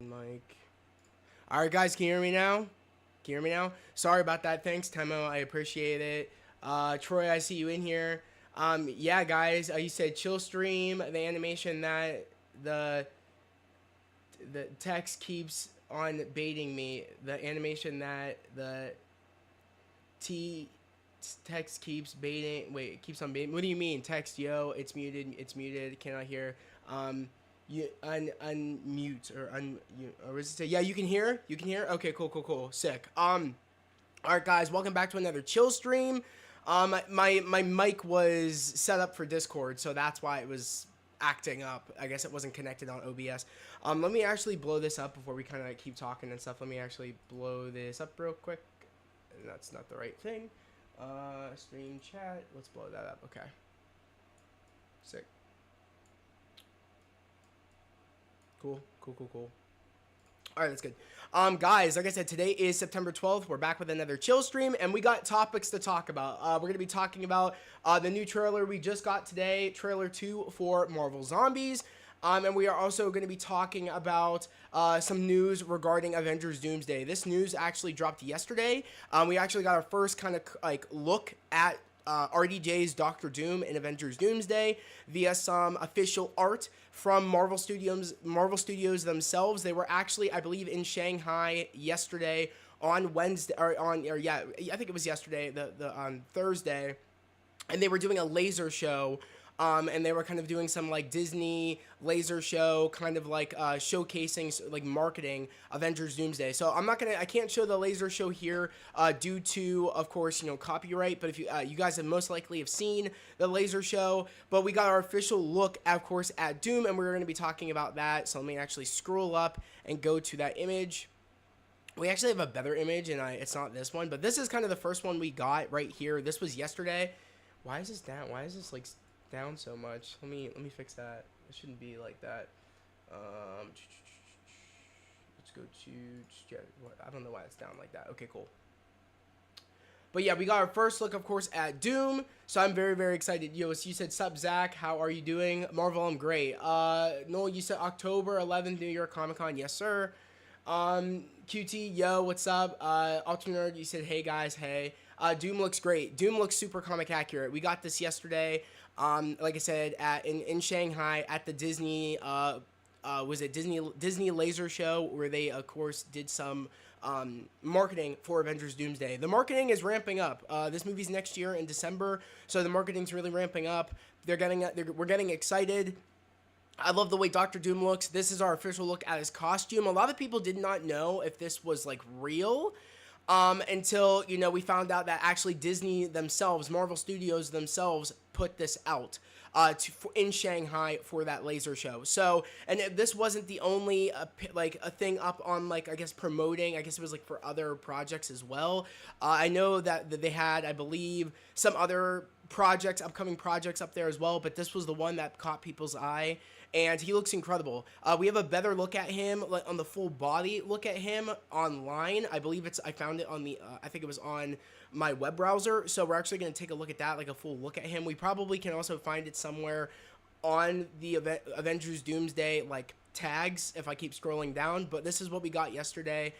Mike. All right, guys, can you hear me now? Can you hear me now? Sorry about that. Thanks, Temo. I appreciate it. Troy, I see you in here. Yeah, guys, you said chill stream. The animation that the the text keeps on baiting me. The animation that the T text keeps baiting. Wait, it keeps on baiting. What do you mean? Text, yo, it's muted. It's muted. Cannot hear. You unmute or or is it say, yeah, you can hear? You can hear? Okay, cool. Sick. All right, guys, welcome back to another chill stream. My mic was set up for Discord, so that's why it was acting up. I guess it wasn't connected on OBS. Let me actually blow this up before we kind of keep talking and stuff. Let me actually blow this up real quick. That's not the right thing. Stream chat. Let's blow that up. Okay. Sick. Cool. All right, that's good. Guys, like I said, today is September 12th. We're back with another chill stream, and we got topics to talk about. We're going to be talking about the new trailer we just got today, trailer 2 for Marvel Zombies. And we are also going to be talking about some news regarding Avengers Doomsday. This news actually dropped yesterday. We actually got our first kind of like look at RDJ's Doctor Doom in Avengers Doomsday via some official art from Marvel Studios themselves. They were actually, I believe, in Shanghai yesterday on Wednesday, I think it was yesterday, on Thursday, and they were doing a laser show. And they were kind of doing some like Disney laser show, kind of like showcasing like marketing Avengers Doomsday. So I can't show the laser show here due to, of course, copyright. But if you guys have most likely have seen the laser show, but we got our official look, of course, at Doom, and we're going to be talking about that. So let me actually scroll up and go to that image. We actually have a better image, and it's not this one, but this is kind of the first one we got right here. This was yesterday. Why is this down? Why is this like down so much? Let me fix that. It shouldn't be like that. Let's go to I don't know why it's down like that. Okay, cool. But yeah, we got our first look, of course, at Doom. So I'm very excited. Yo, so you said, sup, Zach? How are you doing? Marvel, I'm great. Noel, you said October 11th, New York Comic Con. Yes, sir. QT, yo, what's up? Alternerd, you said, hey, guys, hey. Doom looks great. Doom looks super comic accurate. We got this yesterday. Like I said, in Shanghai at the Disney, was it Disney Laser Show, where they, of course, did some marketing for Avengers Doomsday. The marketing is ramping up. This movie's next year in December, so the marketing's really ramping up. We're getting excited. I love the way Doctor Doom looks. This is our official look at his costume. A lot of people did not know if this was like real. Until, we found out that actually Disney themselves, Marvel Studios themselves, put this out in Shanghai for that laser show. So, and this wasn't the only, a thing up on, I guess, promoting. I guess it was, for other projects as well. I know that they had, I believe, some other upcoming projects up there as well, but this was the one that caught people's eye, and he looks incredible. We have a better look at him, on the full body look at him online. I believe I found it on I think it was on my web browser, so we're actually going to take a look at that, a full look at him. We probably can also find it somewhere on the Avengers Doomsday, tags, if I keep scrolling down, but this is what we got yesterday.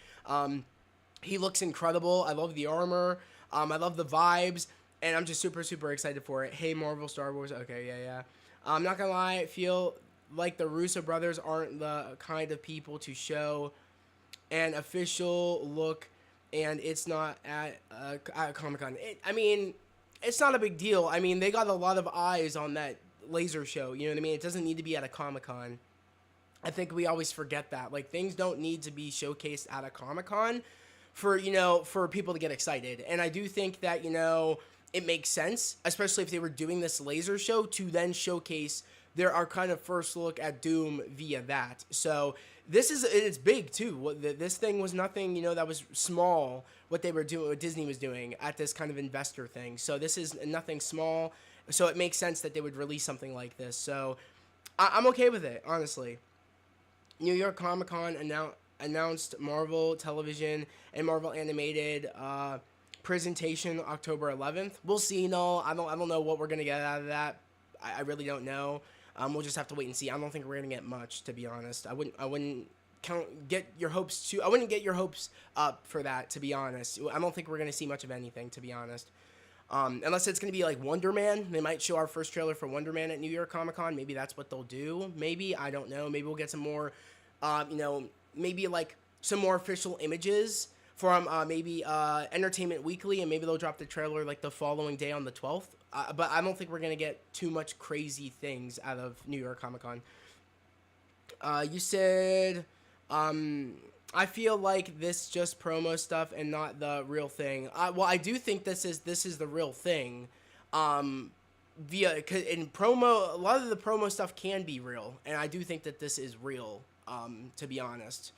He looks incredible. I love the armor. I love the vibes. And I'm just super excited for it. Hey, Marvel, Star Wars. Okay, yeah. I'm not gonna lie, I feel like the Russo brothers aren't the kind of people to show an official look, and it's not at Comic-Con. It's not a big deal. They got a lot of eyes on that laser show. You know what I mean? It doesn't need to be at a Comic-Con. I think we always forget that. Things don't need to be showcased at a Comic-Con for people to get excited. And I do think that, it makes sense, especially if they were doing this laser show, to then showcase our kind of first look at Doom via that. So it's big too. This thing was nothing, that was small, what they were doing, what Disney was doing at this kind of investor thing. So this is nothing small. So it makes sense that they would release something like this. So I'm okay with it, honestly. New York Comic Con announced Marvel Television and Marvel Animated presentation October 11th. We'll see. No, I don't know what we're gonna get out of that. I really don't know. We'll just have to wait and see. I don't think we're gonna get much, to be honest. I wouldn't get your hopes too. I wouldn't get your hopes up for that, to be honest. I don't think we're gonna see much of anything, to be honest. Unless it's gonna be like Wonder Man. They might show our first trailer for Wonder Man at New York Comic Con. Maybe that's what they'll do. Maybe, I don't know. Maybe we'll get some more, maybe like some more official images from maybe Entertainment Weekly, and maybe they'll drop the trailer like the following day on the 12th. But I don't think we're gonna get too much crazy things out of New York Comic Con. You said, I feel like this just promo stuff and not the real thing. Well, I do think this is the real thing. In promo, a lot of the promo stuff can be real, and I do think that this is real. To be honest.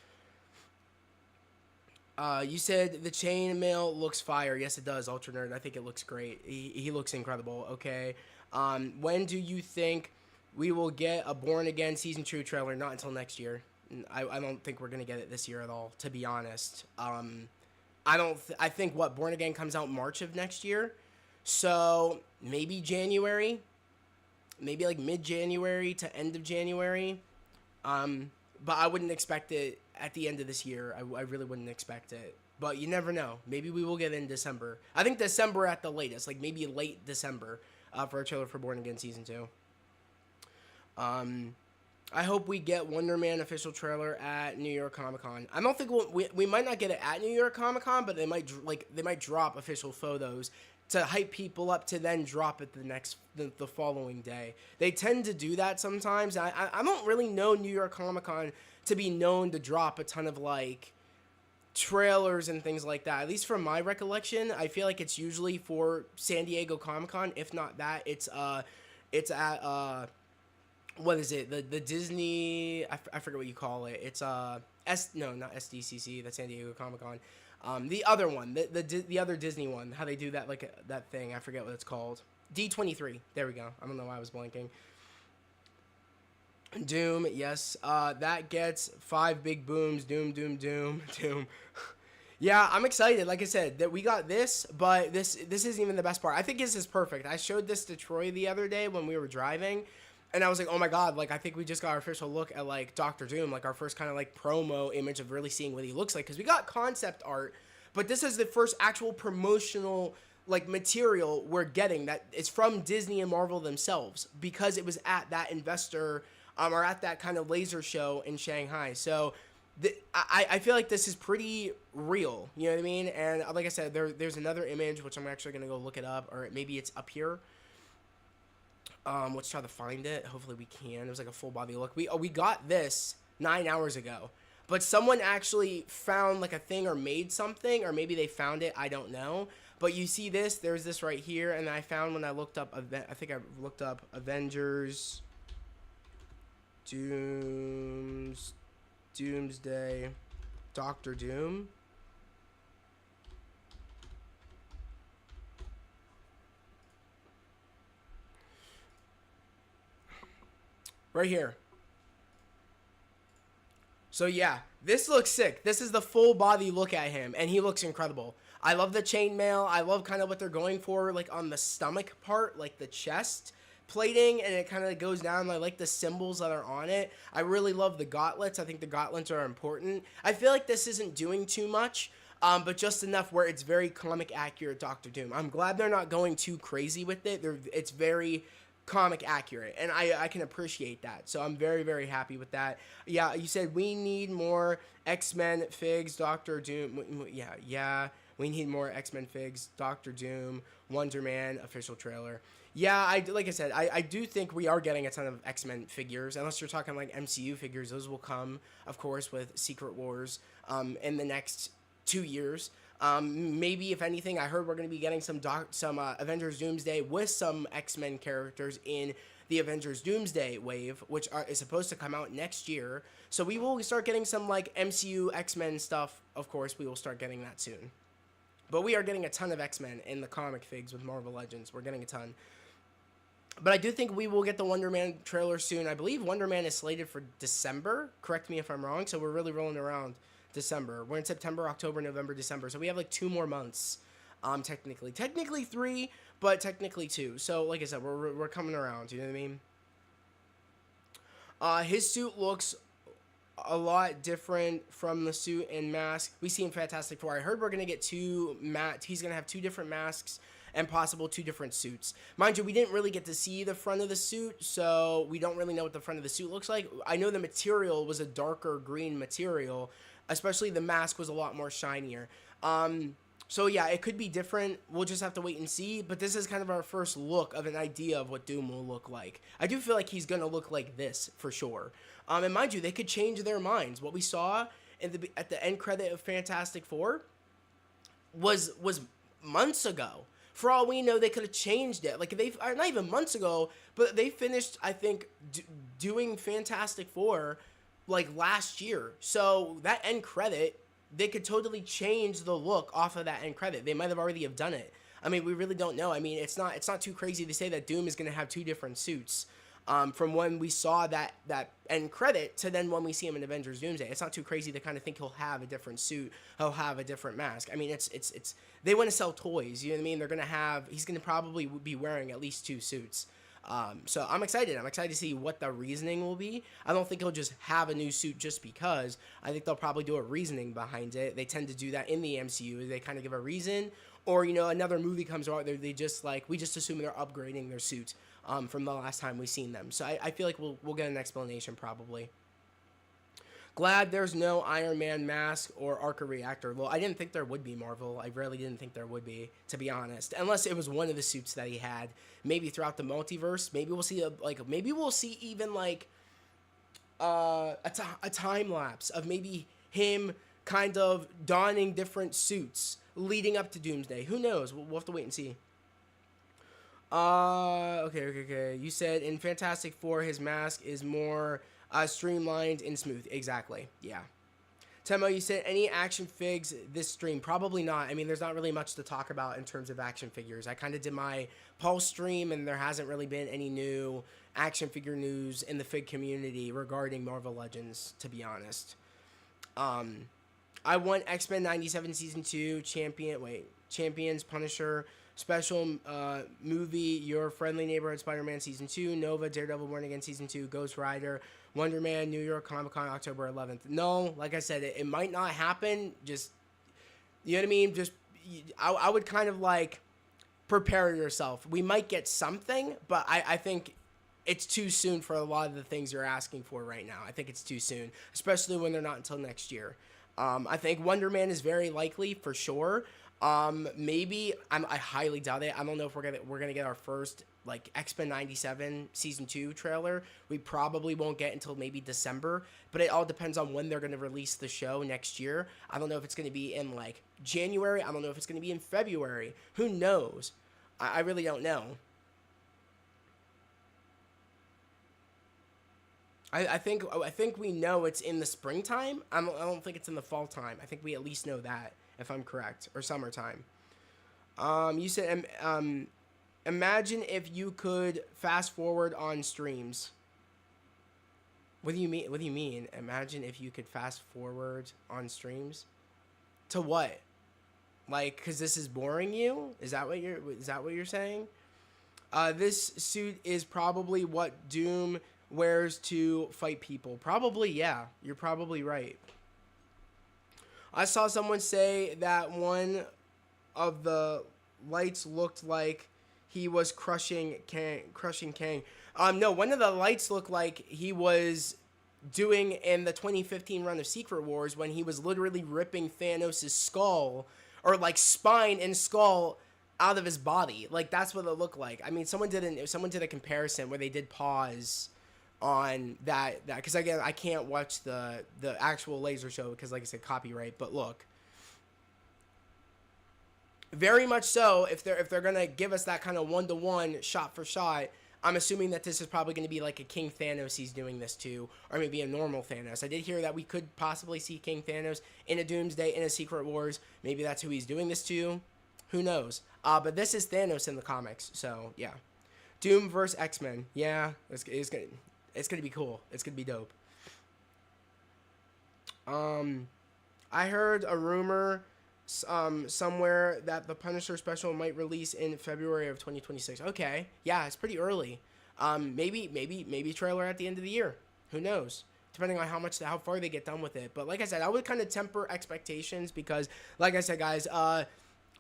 You said the chainmail looks fire. Yes, it does, Ultra Nerd. I think it looks great. He looks incredible. Okay. When do you think we will get a Born Again Season 2 trailer? Not until next year. I don't think we're going to get it this year at all, to be honest. I think Born Again comes out March of next year. So maybe January. Maybe like mid-January to end of January. But I wouldn't expect it at the end of this year. I really wouldn't expect it. But you never know. Maybe we will get it in December. I think December at the latest. Like maybe late December for a trailer for Born Again Season 2. I hope we get Wonder Man official trailer at New York Comic Con. I don't think we might not get it at New York Comic Con, but they might drop official photos to hype people up to then drop it the following day. They tend to do that sometimes. I don't really know New York Comic Con to be known to drop a ton of like trailers and things like that. At least from my recollection, I feel like it's usually for San Diego Comic Con. If not that, it's at what is it? The Disney, I forget what you call it. It's not SDCC, that's San Diego Comic Con. The other one, the other Disney one, how they do that, like that thing, I forget what it's called. D23. There we go. I don't know why I was blanking. Doom, yes. That gets 5 big booms. Doom. Yeah, I'm excited. Like I said, that we got this, but this isn't even the best part. I think this is perfect. I showed this to Troy the other day when we were driving, and I was like, oh my god, like I think we just got our official look at like Doctor Doom, like our first kind of like promo image of really seeing what he looks like, because we got concept art, but this is the first actual promotional like material we're getting that is from Disney and Marvel themselves, because it was at that investor or at that kind of laser show in Shanghai. So I feel like this is pretty real, you know what I mean? And like I said, there's another image, which I'm actually going to go look it up, or maybe it's up here. Let's try to find it. Hopefully we can. It was like a full body look. We got this 9 hours ago, but someone actually found like a thing or made something, or maybe they found it. I don't know. But you see this, there's this right here. And I found when I looked up, I think I looked up Avengers Doomsday Doctor Doom. Right here. So yeah, this looks sick. This is the full body look at him, and he looks incredible. I love the chainmail. I love kind of what they're going for, like on the stomach part, like the chest plating, and it kind of goes down. I like the symbols that are on it. I really love the gauntlets. I think the gauntlets are important. I feel like this isn't doing too much, but just enough where it's very comic accurate Doctor Doom. I'm glad they're not going too crazy with it. It's very comic accurate, and I can appreciate that. So I'm very, very happy with that. Yeah, you said we need more X-Men figs, Doctor Doom. Yeah. We need more X-Men figs, Doctor Doom, Wonder Man official trailer. Yeah, like I said, I do think we are getting a ton of X-Men figures. Unless you're talking like MCU figures, those will come, of course, with Secret Wars in the next 2 years. Maybe, if anything, I heard we're going to be getting some Avengers Doomsday with some X-Men characters in the Avengers Doomsday wave, which is supposed to come out next year. So we will start getting some like MCU X-Men stuff. Of course, we will start getting that soon. But we are getting a ton of X-Men in the comic figs with Marvel Legends. We're getting a ton. But I do think we will get the Wonder Man trailer soon. I believe Wonder Man is slated for December. Correct me if I'm wrong. So we're really rolling around December. We're in September, October, November, December. So we have like 2 more months, technically. Technically 3, but technically 2. So like I said, we're coming around. You know what I mean? His suit looks a lot different from the suit and mask we see in Fantastic Four. I heard we're gonna get he's gonna have two different masks and possible two different suits. Mind you, we didn't really get to see the front of the suit, so we don't really know what the front of the suit looks like. I know the material was a darker green material, especially the mask was a lot more shinier. So yeah, it could be different. We'll just have to wait and see. But this is kind of our first look of an idea of what Doom will look like. I do feel like he's gonna look like this for sure. And mind you, they could change their minds. What we saw at the end credit of Fantastic Four was months ago. For all we know, they could have changed it. Like not even months ago, but they finished, I think, doing Fantastic Four like last year. So that end credit, they could totally change the look off of that end credit. They might have already have done it. I mean, we really don't know. I mean, it's not too crazy to say that Doom is going to have two different suits. From when we saw that end credit to then when we see him in Avengers Doomsday. It's not too crazy to kind of think he'll have a different suit, he'll have a different mask. I mean, it's they want to sell toys, you know what I mean? He's going to probably be wearing at least two suits. So I'm excited. I'm excited to see what the reasoning will be. I don't think he'll just have a new suit just because. I think they'll probably do a reasoning behind it. They tend to do that in the MCU. They kind of give a reason, or another movie comes out, we just assume they're upgrading their suit. From the last time we've seen them. So I feel like we'll get an explanation probably. Glad there's no Iron Man mask or Arca reactor. Well, I didn't think there would be, Marvel. I really didn't think there would be, to be honest. Unless it was one of the suits that he had. Maybe throughout the multiverse. Maybe we'll see even a time lapse of maybe him kind of donning different suits leading up to Doomsday. Who knows? We'll have to wait and see. Okay. You said in Fantastic Four, his mask is more streamlined and smooth. Exactly. Yeah. Temo, you said any action figs this stream? Probably not. I mean, there's not really much to talk about in terms of action figures. I kind of did my Pulse stream, and there hasn't really been any new action figure news in the fig community regarding Marvel Legends, to be honest. I want X-Men 97 Season 2, Champions, Punisher, special movie, Your Friendly Neighborhood Spider-Man Season 2, Nova, Daredevil Born Again Season 2, Ghost Rider, Wonder Man, New York Comic Con, October 11th. No, like I said, it might not happen. Just, you know what I mean? Just, I would kind of like prepare yourself. We might get something, but I think it's too soon for a lot of the things you're asking for right now. I think it's too soon, especially when they're not until next year. I think Wonder Man is very likely for sure. Maybe I highly doubt it. I don't know if we're gonna get our first like X-Men 97 Season 2 trailer. We probably won't get until maybe December, but it all depends on when they're gonna release the show next year. I don't know if it's gonna be in like January. I don't know if it's gonna be in February. Who knows? I really don't know. I think we know it's in the springtime. I don't think it's in the fall time. I think we at least know that, if I'm correct, or summertime. You said imagine if you could fast forward on streams. What do you mean? Imagine if you could fast forward on streams? To what? Like, cause this is boring you? Is that what you're saying? This suit is probably what Doom wears to fight people. Probably, yeah. You're probably right. I saw someone say that one of the lights looked like he was crushing Kang. No, one of the lights looked like he was doing in the 2015 run of Secret Wars when he was literally ripping Thanos' skull, or like spine and skull, out of his body. Like, that's what it looked like. I mean, someone did a comparison where they did pause on that because again, I can't watch the actual laser show because, like I said, copyright. But look, very much so, if they're gonna give us that kind of 1-to-1 shot for shot, I'm assuming that this is probably going to be like a King Thanos he's doing this to, or maybe a normal Thanos. I did hear that we could possibly see King Thanos in a Doomsday, in a Secret Wars. Maybe that's who he's doing this to. Who knows? But this is Thanos in the comics, so yeah. Doom versus X-Men. Yeah, it's gonna be cool. It's gonna be dope. I heard a rumor somewhere that the Punisher special might release in February of 2026. Okay, yeah, it's pretty early. Maybe trailer at the end of the year. Who knows? depending on how far they get done with it. But like I said, I would kind of temper expectations because, like I said, guys,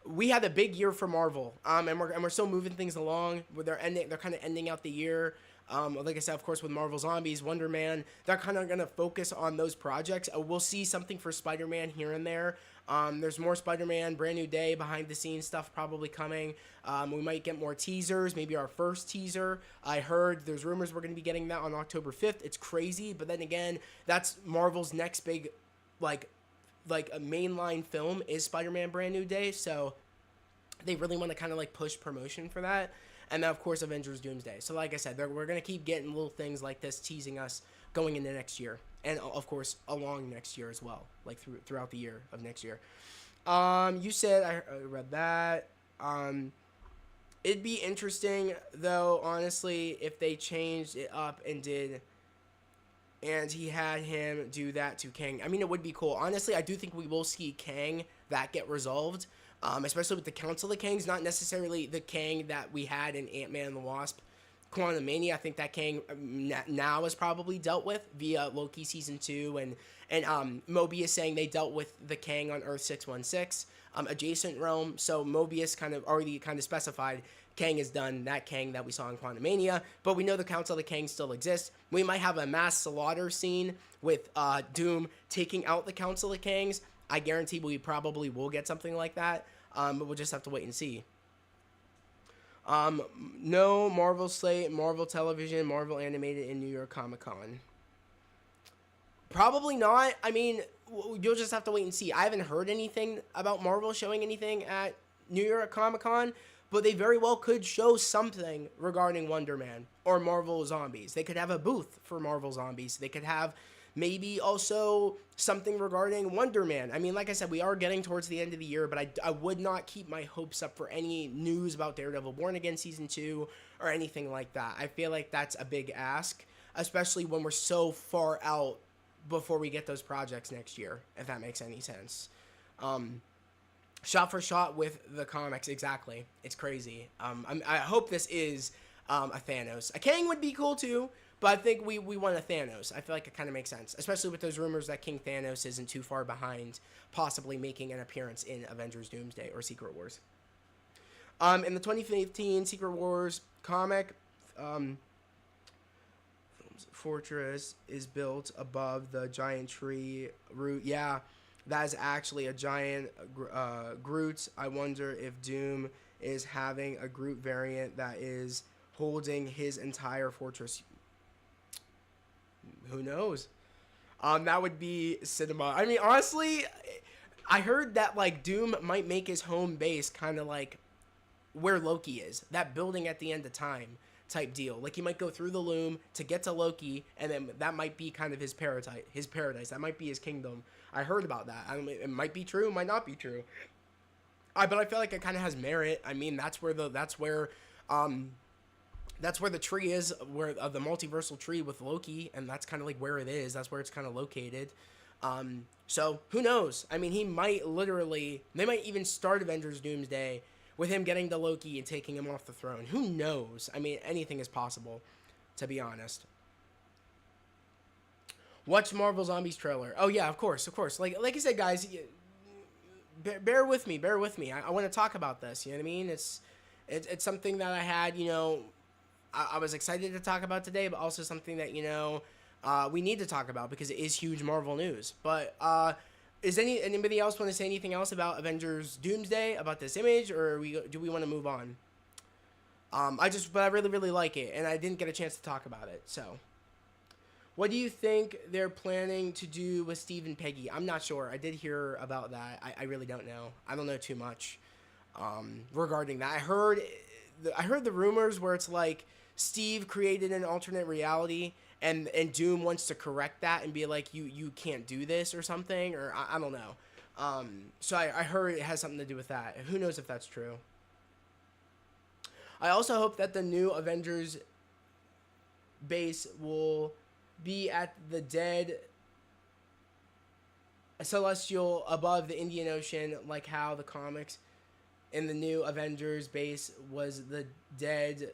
we had a big year for Marvel, and we're still moving things along. Where they're kind of ending out the year. Like I said, of course, with Marvel Zombies, Wonder Man, they're kind of gonna focus on those projects. We'll see something for Spider-Man here and there. There's more Spider-Man, Brand New Day, behind the scenes stuff probably coming. We might get more teasers, maybe our first teaser. I heard there's rumors we're gonna be getting that on October 5th. It's crazy, but then again, that's Marvel's next big, like a mainline film is Spider-Man Brand New Day, so they really want to kind of like push promotion for that. And then, of course, Avengers Doomsday. So, like I said, we're going to keep getting little things like this teasing us going into next year. And, of course, along next year as well. Like, throughout the year of next year. You said, I read that. It'd be interesting, though, honestly, if they changed it up and he had him do that to Kang. I mean, it would be cool. Honestly, I do think we will see Kang that get resolved. Especially with the Council of Kangs, not necessarily the Kang that we had in Ant-Man and the Wasp. Quantumania, I think that Kang now is probably dealt with via Loki Season 2, and Mobius saying they dealt with the Kang on Earth 616, adjacent realm, so Mobius kind of already kind of specified Kang is done, that Kang that we saw in Quantumania, but we know the Council of the Kangs still exists. We might have a mass slaughter scene with Doom taking out the Council of Kangs. I guarantee we probably will get something like that. But we'll just have to wait and see. No Marvel slate, Marvel Television, Marvel Animated in New York Comic Con. Probably not. I mean, you'll just have to wait and see. I haven't heard anything about Marvel showing anything at New York Comic Con, but they very well could show something regarding Wonder Man or Marvel Zombies. They could have a booth for Marvel Zombies. They could have maybe also something regarding Wonder Man. I mean, like I said, we are getting towards the end of the year, but I would not keep my hopes up for any news about Daredevil Born Again Season 2 or anything like that. I feel like that's a big ask, especially when we're so far out before we get those projects next year, if that makes any sense. Shot for shot with the comics, exactly. It's crazy. I hope this is a Thanos. A Kang would be cool too. But I think we want a Thanos. I feel like it kind of makes sense, especially with those rumors that King Thanos isn't too far behind, possibly making an appearance in Avengers Doomsday or Secret Wars. In the 2015 Secret Wars comic, fortress is built above the giant tree root. Yeah, that is actually a giant Groot. I wonder if Doom is having a Groot variant that is holding his entire fortress. Who knows? That would be cinema. I mean, honestly, I heard that like Doom might make his home base kind of like where Loki is, that building at the end of time type deal. Like he might go through the loom to get to Loki, and then that might be kind of his paradise. That might be his kingdom. I heard about that. I mean, it might be true, might not be true. But I feel like it kind of has merit. I mean, that's where the tree is, where the multiversal tree with Loki, and that's kind of like where it is. That's where it's kind of located. So who knows? I mean, they might even start Avengers Doomsday with him getting to Loki and taking him off the throne. Who knows? I mean, anything is possible, to be honest. Watch Marvel Zombies trailer. Oh yeah, of course. Like I said, guys, bear with me. I want to talk about this. You know what I mean? It's something that I had, I was excited to talk about today, but also something that, we need to talk about because it is huge Marvel news. But is anybody else want to say anything else about Avengers Doomsday, about this image, or do we want to move on? But I really, really like it, and I didn't get a chance to talk about it. So, what do you think they're planning to do with Steve and Peggy? I'm not sure. I did hear about that. I really don't know. I don't know too much regarding that. I heard the rumors where it's like Steve created an alternate reality, and Doom wants to correct that and be like, you can't do this or something, or I don't know. So I heard it has something to do with that. Who knows if that's true. I also hope that the new Avengers base will be at the dead celestial above the Indian Ocean, like how the comics in the new Avengers base was the dead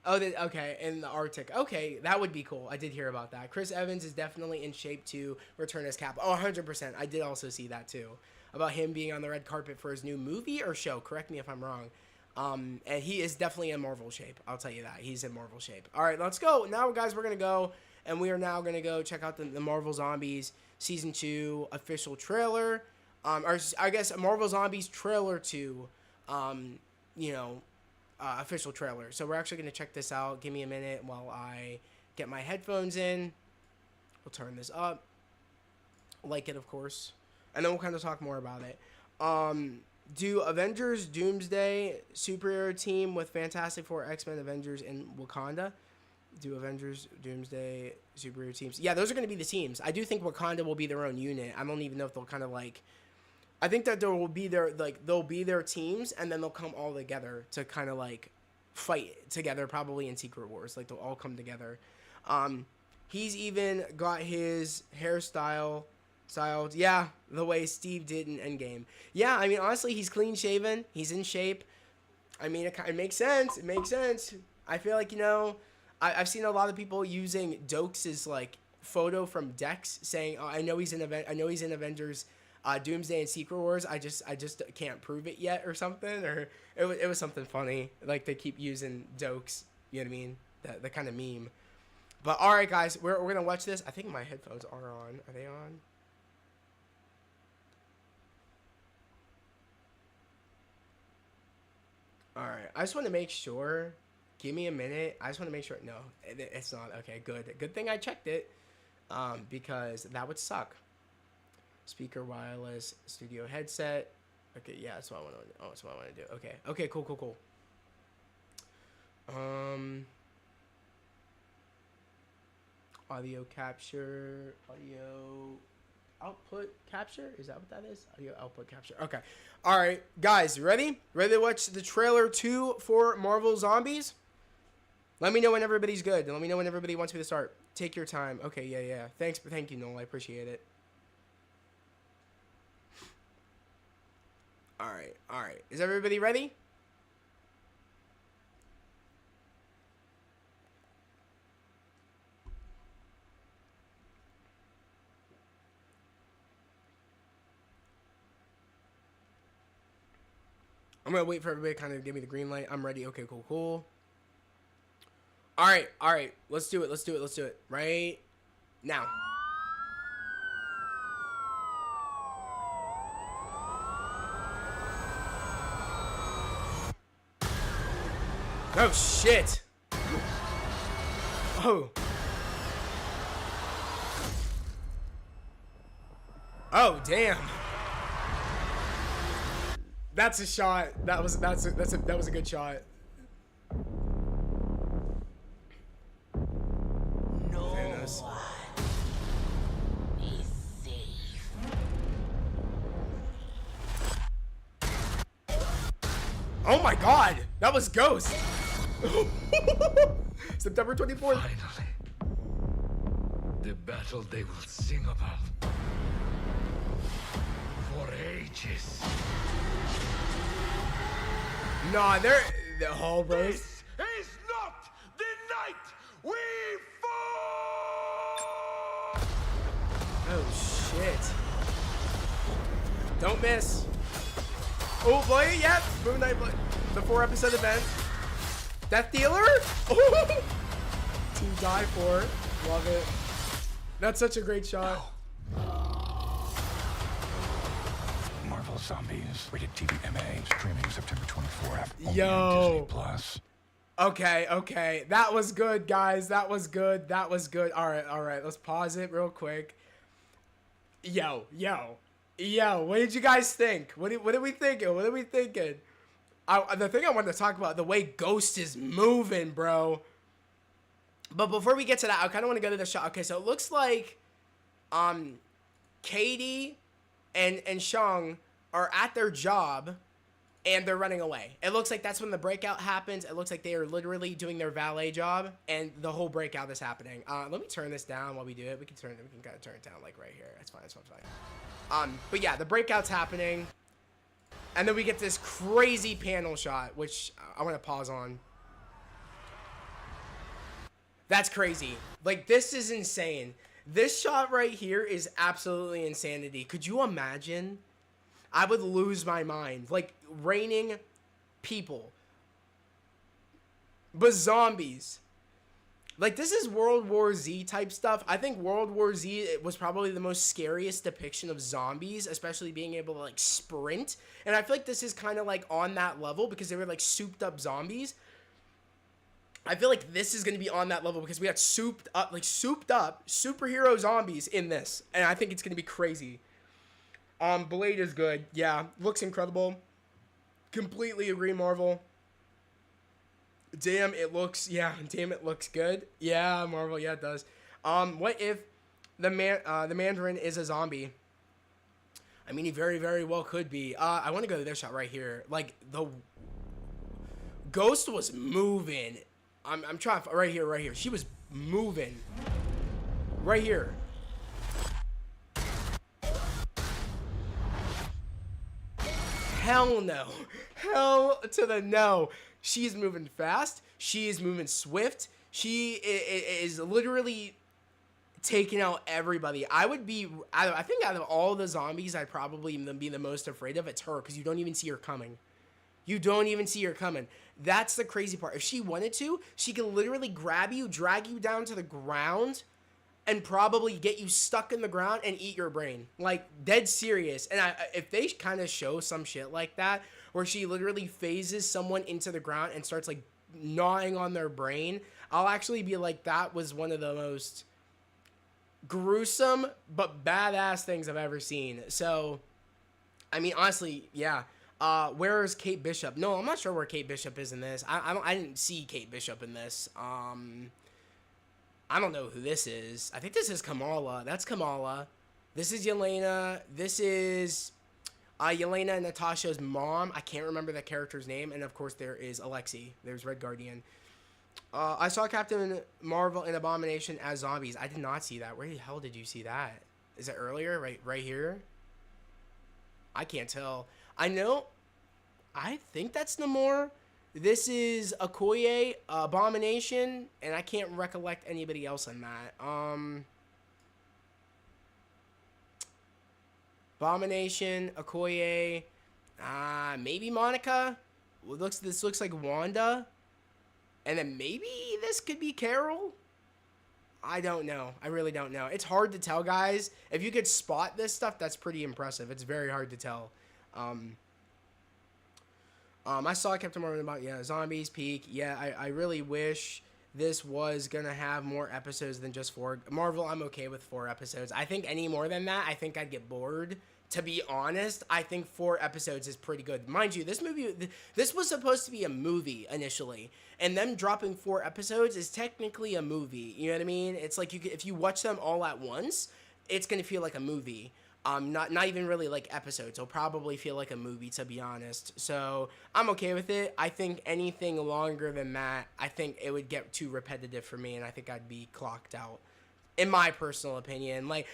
Oh, okay, in the Arctic. Okay, that would be cool. I did hear about that. Chris Evans is definitely in shape to return as Cap. Oh, 100%. I did also see that too. About him being on the red carpet for his new movie or show. Correct me if I'm wrong. And he is definitely in Marvel shape. I'll tell you that. He's in Marvel shape. All right, let's go. Now, guys, we're going to go, and we are now going to go check out the Marvel Zombies Season 2 official trailer. Or I guess Marvel Zombies Trailer 2, official trailer. So we're actually going to check this out. Give me a minute while I get my headphones in. We'll turn this up. Like it, of course. And then we'll kind of talk more about it. Do Avengers Doomsday superhero team with Fantastic Four, X-Men, Avengers, and Wakanda? Do Avengers Doomsday superhero teams? Yeah, those are going to be the teams. I do think Wakanda will be their own unit. I don't even know if they'll kind of like... I think that they'll be their teams, and then they'll come all together to kind of like fight together, probably in Secret Wars. Like they'll all come together. He's even got his hairstyle styled, yeah, the way Steve did in Endgame. Yeah, I mean honestly, he's clean shaven. He's in shape. I mean, it makes sense. It makes sense. I feel like I've seen a lot of people using Dokes' like photo from Dex, saying, "Oh, I know he's in Avengers." Doomsday and Secret Wars. I just can't prove it yet or something, or it was something funny. Like they keep using Dokes, you know what I mean? The kind of meme. But all right, guys, we're gonna watch this. I think my headphones are on. Are they on? All right. I just want to make sure. Give me a minute. I just want to make sure. No, it's not. Okay, good. Good thing I checked it, because that would suck. Speaker, wireless, studio headset. Okay, yeah, that's what I want to. Oh, that's what I want to do. Okay, cool. Audio capture, audio output capture. Is that what that is? Audio output capture. Okay, all right, guys, ready? Ready to watch the trailer 2 for Marvel Zombies? Let me know when everybody's good. Let me know when everybody wants me to start. Take your time. Okay, yeah. Thank you, Noel. I appreciate it. All right. Is everybody ready? I'm going to wait for everybody to kind of give me the green light. I'm ready. Okay, cool. All right. Let's do it. Right now. Oh, shit. Oh. Oh, damn. That's a shot. That was a good shot. No Thanos. One is safe. Oh my god. That was Ghost. September 24th. Finally. The battle they will sing about. For ages. Nah, they're the whole bros. This is not the night we fought! Oh shit. Don't miss. Oh boy, yep. Moon Knight, the 4-episode event. Death Dealer? To die for. Love it. That's such a great shot. Marvel Zombies, rated TV MA, streaming September 24th. Only Yo. on Disney Plus. Okay. That was good, guys. That was good. All right. Let's pause it real quick. Yo. What did you guys think? What are we thinking? The thing I wanted to talk about, the way Ghost is moving, bro. But before we get to that, I kind of want to go to the shot. Okay, so it looks like Katie and Shang are at their job and they're running away. It looks like that's when the breakout happens. It looks like they are literally doing their valet job and the whole breakout is happening. Let me turn this down while we do it. We can kind of turn it down like right here. That's fine. But yeah, the breakout's happening. And then we get this crazy panel shot, which I want to pause on. That's crazy. Like, this is insane. This shot right here is absolutely insanity. Could you imagine? I would lose my mind. Like, raining people. But zombies. Like, this is World War Z type stuff. I think World War Z was probably the most scariest depiction of zombies, especially being able to, like, sprint. And I feel like this is kind of, like, on that level because they were, like, souped up zombies. I feel like this is going to be on that level because we got souped up superhero zombies in this. And I think it's going to be crazy. Blade is good. Yeah, looks incredible. Completely agree, Marvel. Damn, it looks good. Yeah, Marvel, yeah, it does. What if the Mandarin is a zombie? I mean, he very, very well could be. I want to go to this shot right here. Like, the Ghost was moving. I'm trying to, right here. She was moving. Right here. Hell no. Hell to the no. She's moving fast. She is moving swift. She is literally taking out everybody. I think out of all the zombies, I'd probably be the most afraid of. It's her because you don't even see her coming. You don't even see her coming. That's the crazy part. If she wanted to, she could literally grab you, drag you down to the ground, and probably get you stuck in the ground and eat your brain. Like, dead serious. And if they kind of show some shit like that, where she literally phases someone into the ground and starts, like, gnawing on their brain, I'll actually be like, that was one of the most gruesome but badass things I've ever seen. So, I mean, honestly, yeah. Where is Kate Bishop? No, I'm not sure where Kate Bishop is in this. I didn't see Kate Bishop in this. I don't know who this is. I think this is Kamala. That's Kamala. This is Yelena. This is Yelena and Natasha's mom. I can't remember the character's name. And, of course, there is Alexei. There's Red Guardian. I saw Captain Marvel and Abomination as zombies. I did not see that. Where the hell did you see that? Is it earlier? Right here? I can't tell. I think that's Namor. This is Okoye, Abomination, and I can't recollect anybody else in that. Abomination, Okoye, maybe Monica. This looks like Wanda. And then maybe this could be Carol. I don't know. I really don't know. It's hard to tell, guys. If you could spot this stuff, that's pretty impressive. It's very hard to tell. I saw Captain Marvel about, zombies, peak. Yeah, I really wish this was going to have more episodes than just 4. Marvel, I'm okay with 4 episodes. I think any more than that, I think I'd get bored. To be honest, I think 4 episodes is pretty good. Mind you, this was supposed to be a movie initially, and them dropping 4 episodes is technically a movie. You know what I mean? It's like if you watch them all at once, it's going to feel like a movie. Not even really like episodes. It'll probably feel like a movie, to be honest. So I'm okay with it. I think anything longer than that, I think it would get too repetitive for me, and I think I'd be clocked out, in my personal opinion. Like,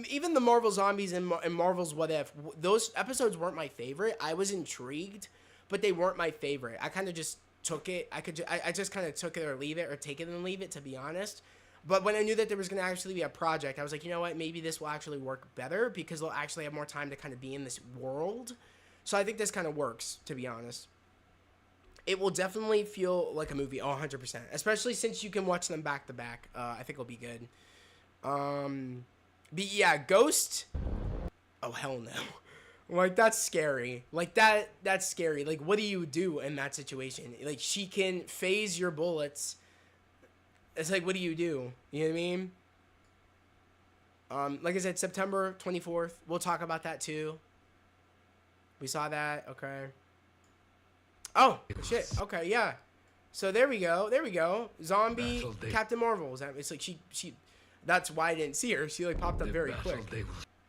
even the Marvel Zombies and Marvel's What If, those episodes weren't my favorite. I was intrigued, but they weren't my favorite. I kind of just took it. I just kind of took it or leave it, or take it and leave it, to be honest. But when I knew that there was going to actually be a project, I was like, you know what? Maybe this will actually work better because they'll actually have more time to kind of be in this world. So I think this kind of works, to be honest. It will definitely feel like a movie, 100%. Especially since you can watch them back to back. I think it'll be good. But yeah, Ghost. Oh, hell no. Like, that's scary. Like, that's scary. Like, what do you do in that situation? Like, she can phase your bullets. It's like, what do? You know what I mean? Like I said, September 24th. We'll talk about that too. We saw that. Okay. Oh, shit. Okay, yeah. So there we go. Zombie Captain Marvel. It's like she. That's why I didn't see her. She like popped up very quick.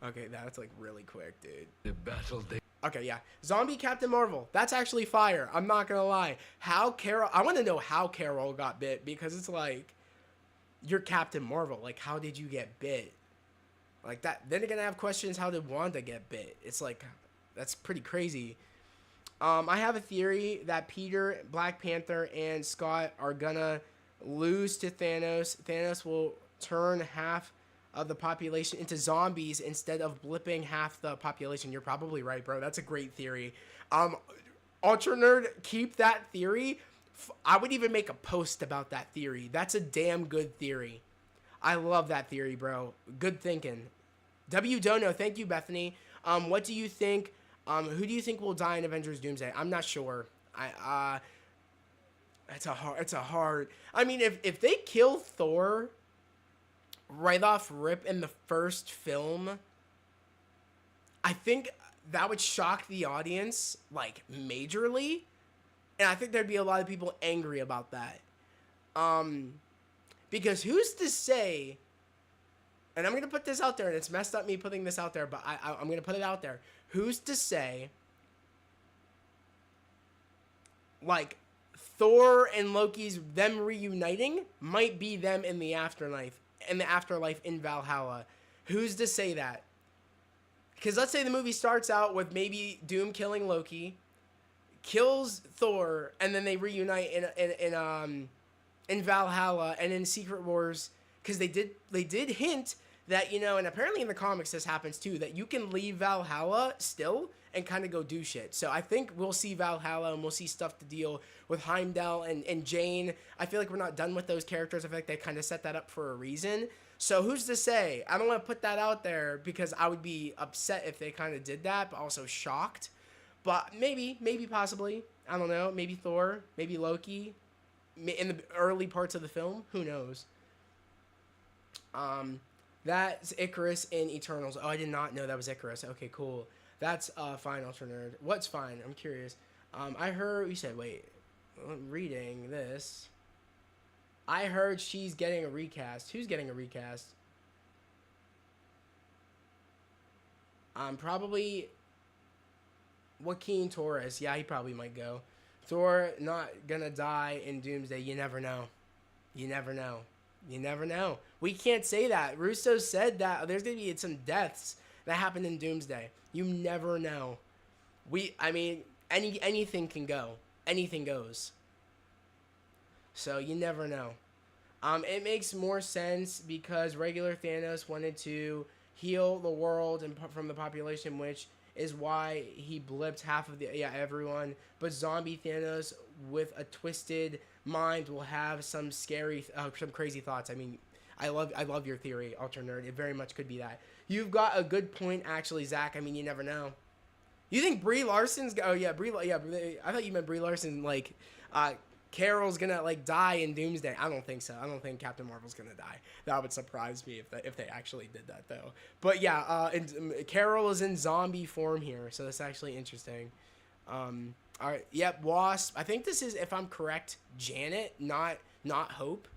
Okay, that's like really quick, dude. Okay, yeah. Zombie Captain Marvel. That's actually fire. I'm not gonna lie. I want to know how Carol got bit, because it's like, you're Captain Marvel. Like, how did you get bit? Like that. Then you're gonna have questions. How did Wanda get bit? It's like, that's pretty crazy. I have a theory that Peter, Black Panther, and Scott are gonna lose to Thanos, Thanos will turn half of the population into zombies instead of blipping half the population. You're probably right, bro. That's a great theory. Ultra Nerd, keep that theory. I would even make a post about that theory. That's a damn good theory. I love that theory, bro. Good thinking. W Dono, thank you, Bethany. What do you think? Who do you think will die in Avengers Doomsday? I'm not sure. It's a hard. I mean, if they kill Thor right off rip in the first film, I think that would shock the audience, like, majorly. And I think there'd be a lot of people angry about that. Because who's to say, and I'm going to put this out there, and it's messed up me putting this out there, but I'm going to put it out there. Who's to say, like, Thor and Loki's, them reuniting, might be them in the afterlife, in Valhalla. Who's to say that? Because let's say the movie starts out with maybe Doom killing Loki, kills Thor, and then they reunite in Valhalla and in Secret Wars, because they did hint that, you know, and apparently in the comics this happens too, that you can leave Valhalla still and kind of go do shit. So I think we'll see Valhalla and we'll see stuff to deal with Heimdall and Jane. I feel like we're not done with those characters. I feel like they kind of set that up for a reason. So who's to say? I don't want to put that out there because I would be upset if they kind of did that, but also shocked. But maybe, possibly. I don't know. Maybe Thor, maybe Loki in the early parts of the film. Who knows? That's Icarus in Eternals. Oh, I did not know that was Icarus. Okay, cool. That's fine, Ultra Nerd. What's fine? I'm curious. I heard, you said, wait, I'm reading this. I heard she's getting a recast. Who's getting a recast? Probably Joaquin Torres. Yeah, he probably might go. Thor not gonna die in Doomsday. You never know. You never know. You never know. We can't say that. Russo said that there's gonna be some deaths that happen in Doomsday. You never know. I mean, anything can go. Anything goes. So you never know. It makes more sense because regular Thanos wanted to heal the world and from the population, which is why he blipped half of everyone. But zombie Thanos with a twisted mind will have some some crazy thoughts. I mean, I love your theory, Ultra Nerd. It very much could be that. You've got a good point, actually, Zach. I mean, you never know. You think Brie Larson's? Oh yeah, I thought you meant Brie Larson. Like, Carol's gonna like die in Doomsday. I don't think so. I don't think Captain Marvel's gonna die. That would surprise me if they actually did that though. But yeah, Carol is in zombie form here, so that's actually interesting. All right, yep, Wasp. I think this is, if I'm correct, Janet, not Hope.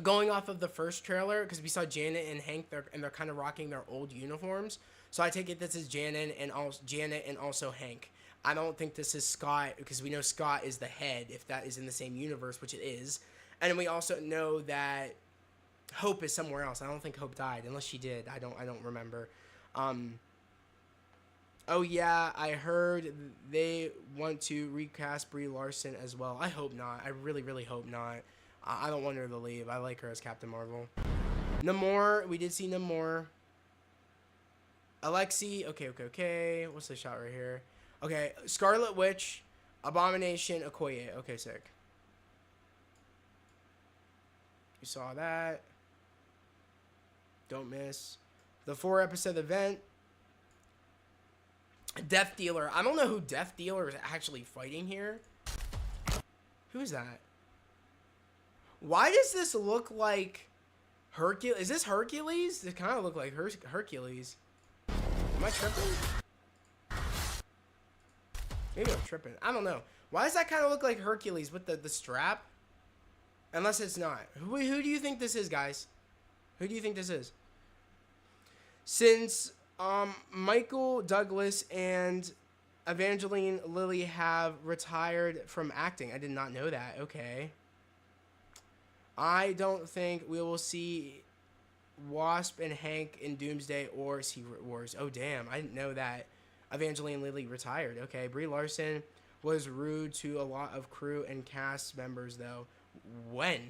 Going off of the first trailer, because we saw Janet and Hank, they're kind of rocking their old uniforms. So I take it this is Janet and also Hank. I don't think this is Scott, because we know Scott is the head, if that is in the same universe, which it is. And we also know that Hope is somewhere else. I don't think Hope died, unless she did. I don't remember. Oh yeah, I heard they want to recast Brie Larson as well. I hope not. I really, really hope not. I don't want her to leave. I like her as Captain Marvel. Namor, we did see Namor. Alexei, okay. What's the shot right here? Okay, Scarlet Witch, Abomination, Okoye. Okay, sick. You saw that. Don't miss. The 4-episode event. Death Dealer. I don't know who Death Dealer is actually fighting here. Who's that? Why does this look like Hercules? Is this Hercules? It kind of look like Hercules. Am I tripping? Maybe I'm tripping. I don't know. Why does that kind of look like Hercules with the strap? Unless it's not. Who do you think this is, guys? Who do you think this is? Since Michael Douglas and Evangeline Lilly have retired from acting. I did not know that. Okay. I don't think we will see Wasp and Hank in Doomsday or Secret Wars. Oh, damn. I didn't know that Evangeline Lilly retired. Okay. Brie Larson was rude to a lot of crew and cast members, though. When?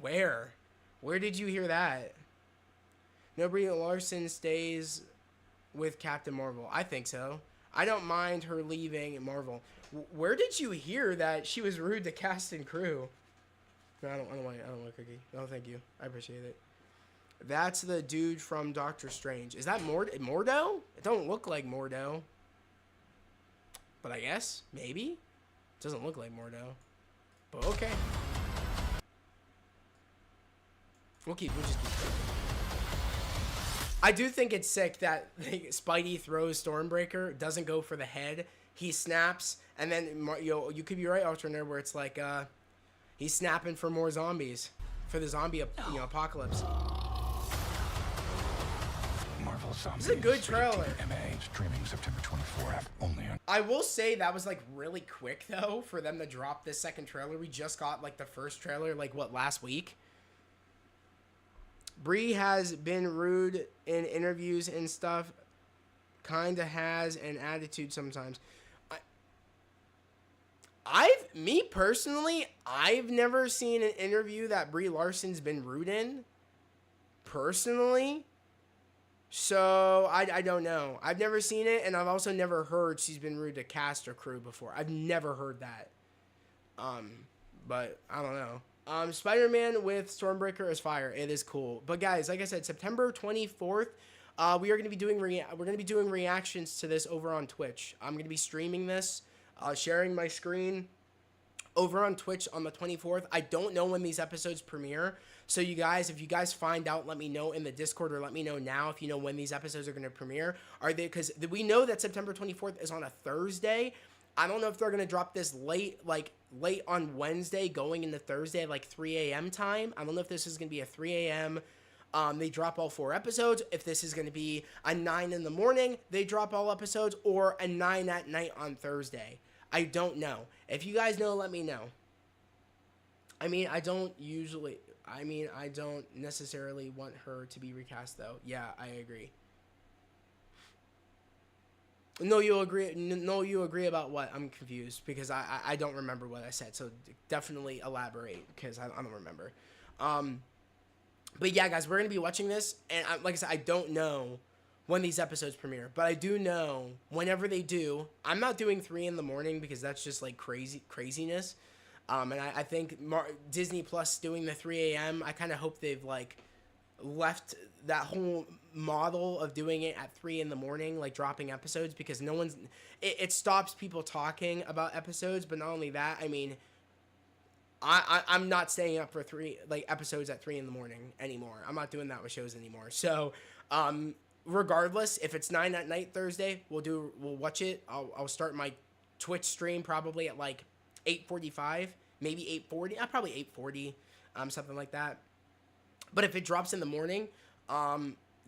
Where? Where did you hear that? No, Brie Larson stays with Captain Marvel. I think so. I don't mind her leaving Marvel. Where did you hear that she was rude to cast and crew? No, I don't want a cookie. No, thank you. I appreciate it. That's the dude from Doctor Strange. Is that Mordo? It don't look like Mordo. But I guess maybe. It doesn't look like Mordo. But okay. We'll just keep going. I do think it's sick that Spidey throws Stormbreaker, doesn't go for the head. He snaps, and then you could be right, Alternator, where it's like he's snapping for more zombies, for the zombie apocalypse. Marvel Zombies. This is a good trailer. MA streaming September 24th. Only on. I will say that was like really quick though for them to drop this second trailer. We just got like the first trailer like last week. Brie has been rude in interviews and stuff. Kinda has an attitude sometimes. Me personally, I've never seen an interview that Brie Larson's been rude in. Personally. So, I don't know. I've never seen it, and I've also never heard she's been rude to cast or crew before. I've never heard that. But, I don't know. Spider-Man with Stormbreaker is fire. It is cool. But guys, like I said, September 24th, we are going to be doing reactions to this over on Twitch. I'm going to be streaming this, sharing my screen over on Twitch on the 24th. I don't know when these episodes premiere. So you guys, if you guys find out, let me know in the Discord, or let me know now if you know when these episodes are going to premiere. Are they, because we know that September 24th is on a Thursday. I don't know if they're going to drop this late on Wednesday going into Thursday, like 3 a.m. time. I don't know if this is going to be a 3 a.m. They drop all 4 episodes. If this is going to be a 9 in the morning, they drop all episodes, or a 9 at night on Thursday. I don't know. If you guys know, let me know. I mean, I don't necessarily want her to be recast, though. Yeah, I agree. No, you agree. No, you agree about what? I'm confused because I don't remember what I said. So definitely elaborate because I don't remember. But yeah, guys, we're gonna be watching this, and like I said, I don't know when these episodes premiere, but I do know whenever they do. I'm not doing 3 in the morning because that's just like craziness. And I think Disney Plus doing the 3 a.m. I kind of hope they've like left that whole model of doing it at 3 in the morning, like dropping episodes, because it stops people talking about episodes. But not only that, I mean, I'm not staying up for episodes at 3 in the morning anymore. I'm not doing that with shows anymore. So, regardless, if it's 9 at night Thursday, we'll watch it. I'll start my Twitch stream probably at like 8:45, maybe 8:40. Probably 8:40, something like that. But if it drops in the morning,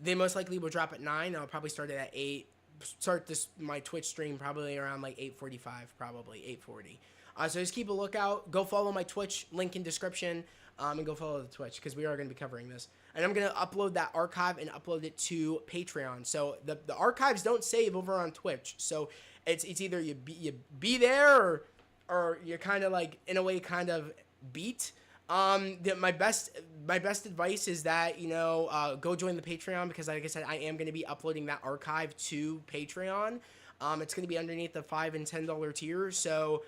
they most likely will drop at 9. I'll probably start it at 8. Start my Twitch stream probably around like 8:45, probably 8:40. So just keep a lookout. Go follow my Twitch, link in description, and go follow the Twitch because we are going to be covering this. And I'm going to upload that archive and upload it to Patreon. So the archives don't save over on Twitch. So it's either you be there or you're kind of like in a way kind of beat. My best advice is that, go join the Patreon because like I said, I am going to be uploading that archive to Patreon. It's going to be underneath the $5 and $10 tier. So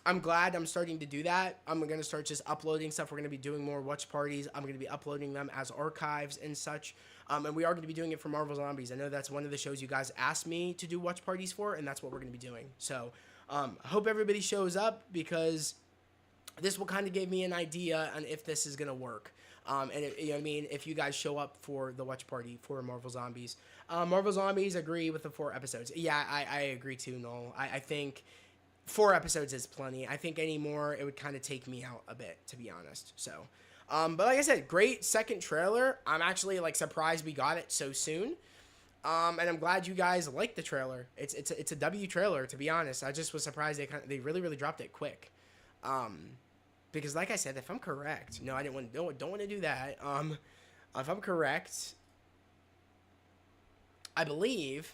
I'm glad I'm starting to do that. I'm going to start just uploading stuff. We're going to be doing more watch parties. I'm going to be uploading them as archives and such. And we are going to be doing it for Marvel Zombies. I know that's one of the shows you guys asked me to do watch parties for, and that's what we're going to be doing. So, I hope everybody shows up because this will kind of give me an idea on if this is going to work. And you know what I mean? If you guys show up for the watch party for Marvel Zombies. Marvel Zombies agree with the 4 episodes. Yeah, I agree too, Noel. I think 4 episodes is plenty. I think any more, it would kind of take me out a bit, to be honest. So, but like I said, great second trailer. I'm actually like surprised we got it so soon. And I'm glad you guys liked the trailer. It's a W trailer, to be honest. I just was surprised they really dropped it quick. Because like I said, if I'm correct, no, I don't want to do that. If I'm correct, I believe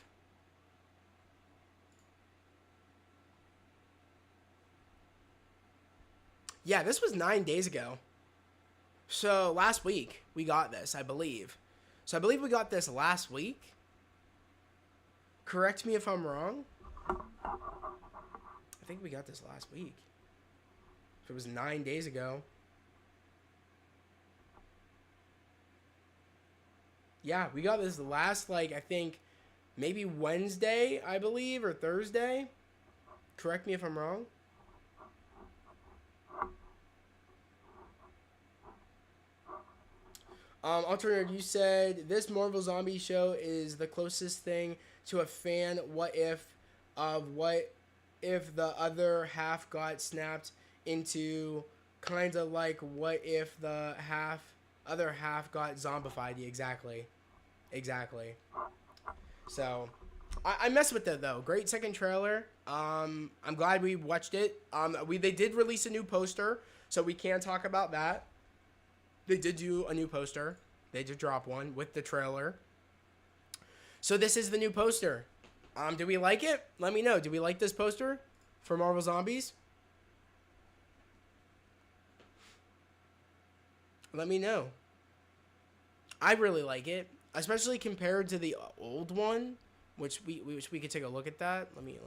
Yeah, this was 9 days ago. So last week we got this, I believe. So I believe we got this last week. Correct me if I'm wrong. I think we got this last week. So it was 9 days ago. Yeah, we got this last, like, I think maybe Wednesday, I believe, or Thursday. Correct me if I'm wrong. Alternative, you said this Marvel Zombie show is the closest thing to a fan what if of what if the other half got snapped into, kind of like what if the other half got zombified. Exactly. So I messed with it though. Great second trailer. I'm glad we watched it. They did release a new poster, so we can talk about that. They did do a new poster. They did drop one with the trailer. So this is the new poster. Do we like it? Let me know. Do we like this poster for Marvel Zombies? Let me know. I really like it, especially compared to the old one, which we could take a look at that. Let me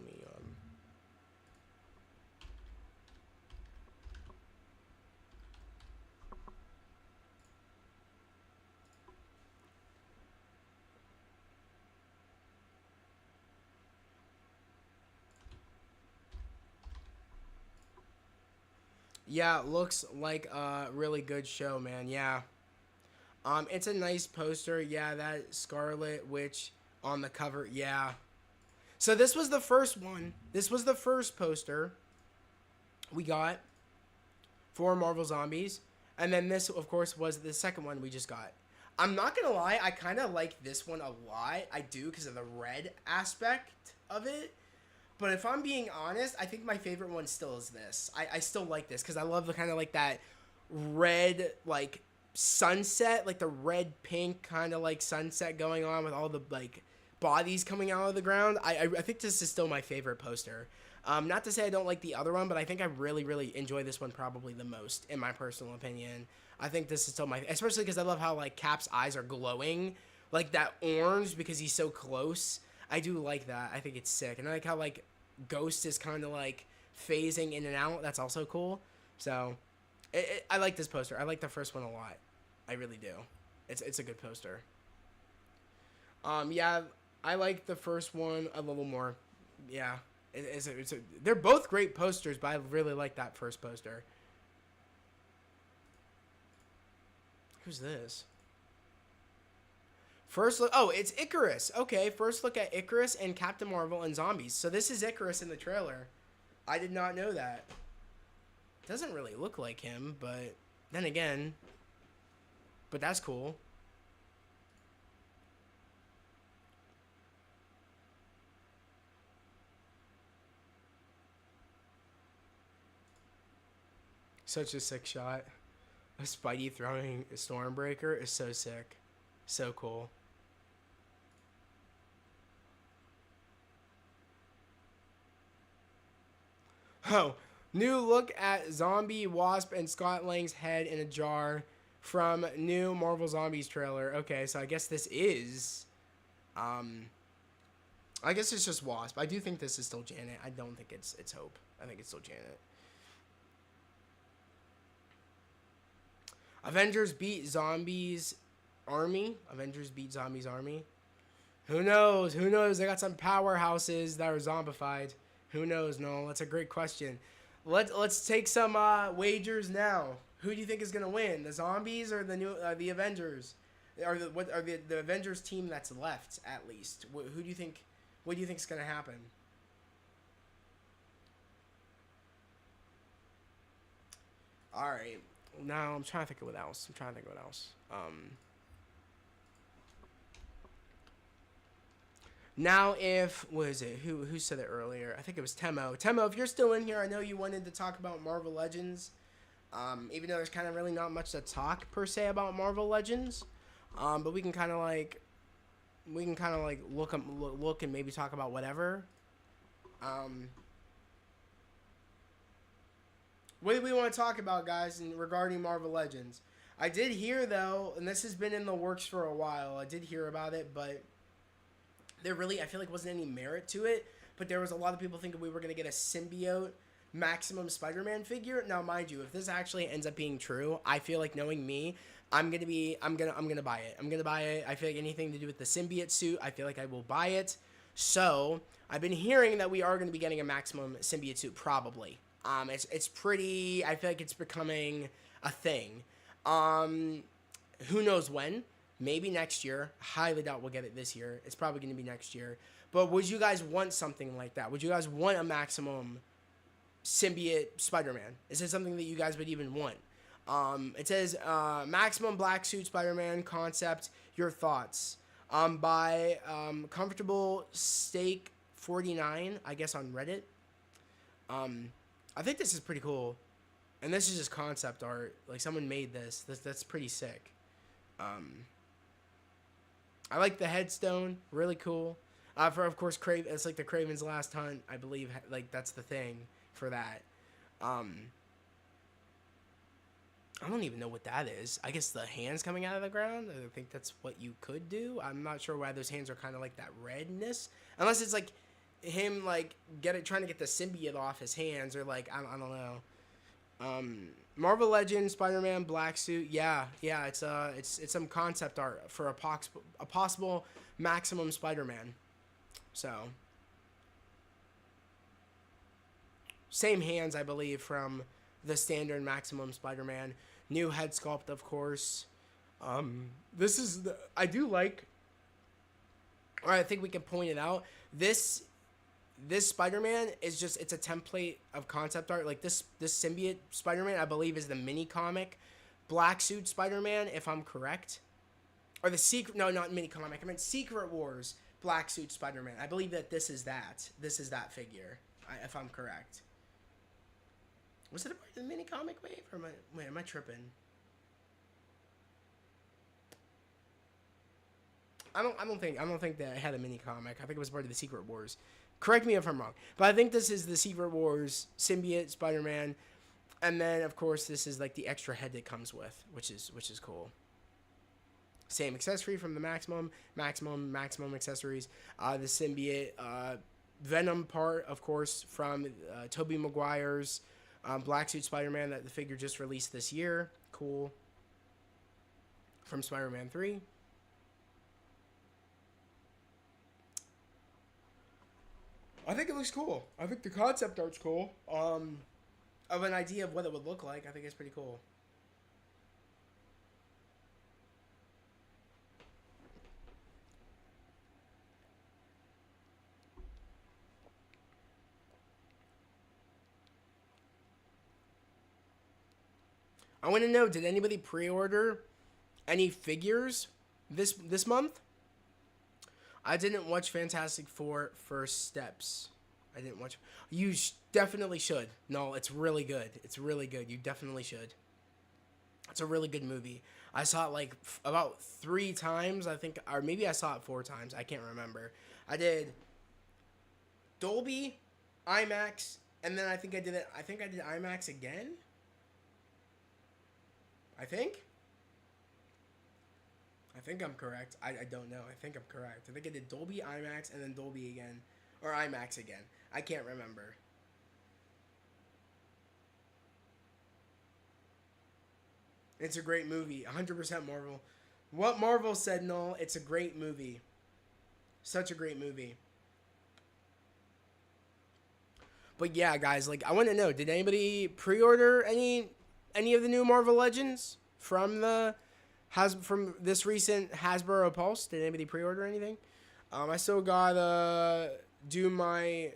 Yeah, looks like a really good show, man. Yeah. It's a nice poster. Yeah, that Scarlet Witch on the cover. Yeah. So this was the first one. This was the first poster we got for Marvel Zombies. And then this, of course, was the second one we just got. I'm not going to lie. I kind of like this one a lot. I do because of the red aspect of it. But if I'm being honest, I think my favorite one still is this. I still like this because I love the kind of like that red, like, sunset, like the red pink kind of like sunset going on with all the like bodies coming out of the ground. I think this is still my favorite poster. Not to say I don't like the other one, but I think I really enjoy this one probably the most in my personal opinion. I think this is still my, especially because I love how like Cap's eyes are glowing like that orange because he's so close. I do like that. I think it's sick. And I like how like Ghost is kind of like phasing in and out. That's also cool. So I like this poster. I like the first one a lot. I really do. It's a good poster. Yeah, I like the first one a little more. Yeah, they're both great posters, but I really like that first poster. Who's this? First look. Oh, it's Icarus. Okay, first look at Icarus and Captain Marvel and zombies. So this is Icarus in the trailer. I did not know that. Doesn't really look like him, but then again, but that's cool. Such a sick shot. A Spidey throwing a Stormbreaker is so sick. So cool. Oh, new look at Zombie, Wasp, and Scott Lang's head in a jar from new Marvel Zombies trailer. Okay, so I guess this is... I guess it's just Wasp. I do think this is still Janet. I don't think it's Hope. I think it's still Janet. Avengers beat Zombies Army. Avengers beat Zombies Army. Who knows? Who knows? They got some powerhouses that are zombified. Who knows? No, that's a great question. Let's take some wagers now. Who do you think is gonna win? The zombies or the Avengers? Or the Avengers team that's left at least? Who do you think? What do you think is gonna happen? All right. Now I'm trying to think of what else. Now if, what is it? Who said it earlier? I think it was Temo. Temo, if you're still in here, I know you wanted to talk about Marvel Legends. Even though there's kind of really not much to talk per se about Marvel Legends. But we can kind of like look and maybe talk about whatever. What do we want to talk about, guys, regarding Marvel Legends? I did hear, though, and this has been in the works for a while. I did hear about it, but there really, I feel like, wasn't any merit to it. But there was a lot of people thinking we were going to get a symbiote Maximum Spider-Man figure. Now, mind you, if this actually ends up being true, I feel like, knowing me, I'm gonna buy it. I'm gonna buy it. I feel like anything to do with the symbiote suit, I feel like I will buy it. So I've been hearing that we are gonna be getting a Maximum symbiote suit, probably. It's pretty. I feel like it's becoming a thing. Who knows when? Maybe next year. Highly doubt we'll get it this year. It's probably gonna be next year. But would you guys want something like that? Would you guys want a Maximum symbiote Spider-Man? Is it something that you guys would even want? It says Maximum Black Suit Spider-Man concept. Your thoughts? By Comfortable Steak 49, I guess, on Reddit. I think this is pretty cool, and this is just concept art. Like, someone made this. That's pretty sick. I like the headstone. Really cool. For, of course, it's like the Kraven's Last Hunt, I believe. Like, that's the thing for that. I don't even know what that is. I guess the hands coming out of the ground. I think that's what you could do. I'm not sure why those hands are kind of like that redness. Unless it's like him like trying to get the symbiote off his hands, or like I don't know. Marvel Legends Spider-Man black suit. Yeah. It's some concept art for a possible Maximum Spider-Man. So same hands, I believe, from the standard Maximum Spider-Man. New head sculpt, of course. This is I do like, or I think we can point it out. This Spider-Man is just, it's a template of concept art. Like this symbiote Spider-Man, I believe, is the mini comic Black Suit Spider-Man, if I'm correct. Or the secret, no, not mini comic. I meant Secret Wars Black Suit Spider-Man. I believe that this is that. This is that figure, if I'm correct. Was it a part of the mini comic wave, or am I tripping? I don't think that it had a mini comic. I think it was part of the Secret Wars. Correct me if I'm wrong, but I think this is the Secret Wars symbiote Spider-Man, and then of course this is like the extra head that comes with, which is cool. Same accessory from the Maximum accessories. The symbiote Venom part, of course, from Tobey Maguire's Black Suit Spider-Man that the figure just released this year. Cool. From Spider-Man 3. I think it looks cool. I think the concept art's cool. Of an idea of what it would look like. I think it's pretty cool. I want to know, did anybody pre-order any figures this month? I didn't watch Fantastic Four First Steps. I didn't watch. You definitely should. No, it's really good. It's really good. You definitely should. It's a really good movie. I saw it like about 3 times, I think, or maybe I saw it 4 times. I can't remember. I did Dolby, IMAX, and then I think I did IMAX again. I think I'm correct. I don't know. I think I'm correct. I think I did Dolby, IMAX, and then Dolby again. Or IMAX again. I can't remember. It's a great movie. 100% Marvel. What Marvel said, no, it's a great movie. Such a great movie. But yeah, guys, like, I want to know, did anybody pre-order any of the new Marvel Legends from this recent Hasbro Pulse? Did anybody pre-order anything? I still gotta do my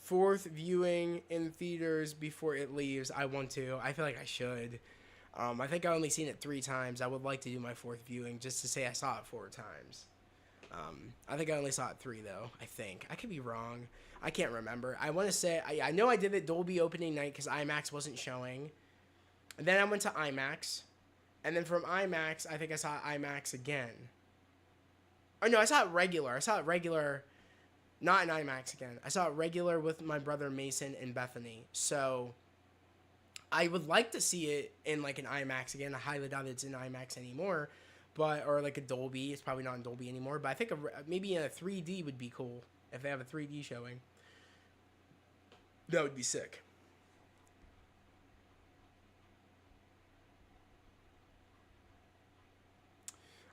4th viewing in theaters before it leaves. I want to. I feel like I should. I think I only seen it 3 times. I would like to do my 4th viewing just to say I saw it 4 times. I think I only saw it 3 though. I think. I could be wrong. I can't remember. I want to say I know I did it Dolby opening night because IMAX wasn't showing. And then I went to IMAX. And then from IMAX, I think I saw IMAX again. Or no, I saw it regular. Not in IMAX again. I saw it regular with my brother Mason and Bethany. So I would like to see it in like an IMAX again. I highly doubt it's in IMAX anymore, but or like a Dolby. It's probably not in Dolby anymore. But I think maybe a 3D would be cool if they have a 3D showing. That would be sick.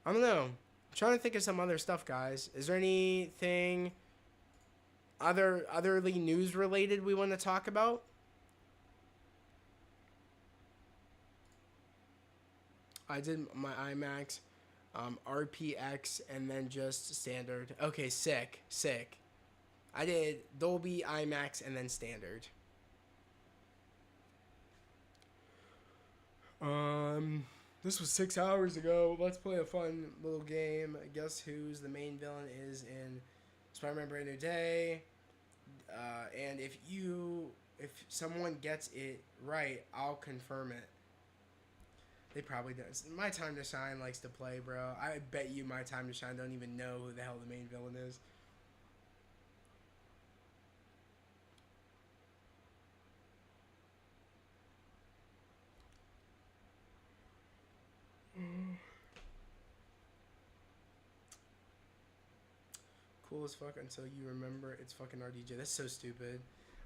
I don't know. I'm trying to think of some other stuff, guys. Is there anything otherly news related we want to talk about? I did my IMAX, RPX, and then just standard. Okay, sick. I did Dolby, IMAX, and then standard. This was 6 hours ago. Let's play a fun little game. Guess who's the main villain is in Spider-Man Brand New Day. And if someone gets it right, I'll confirm it. They probably don't. My Time to Shine likes to play, bro. I bet you My Time to Shine don't even know who the hell the main villain is. Cool as fuck until you remember it's fucking RDJ. That's so stupid.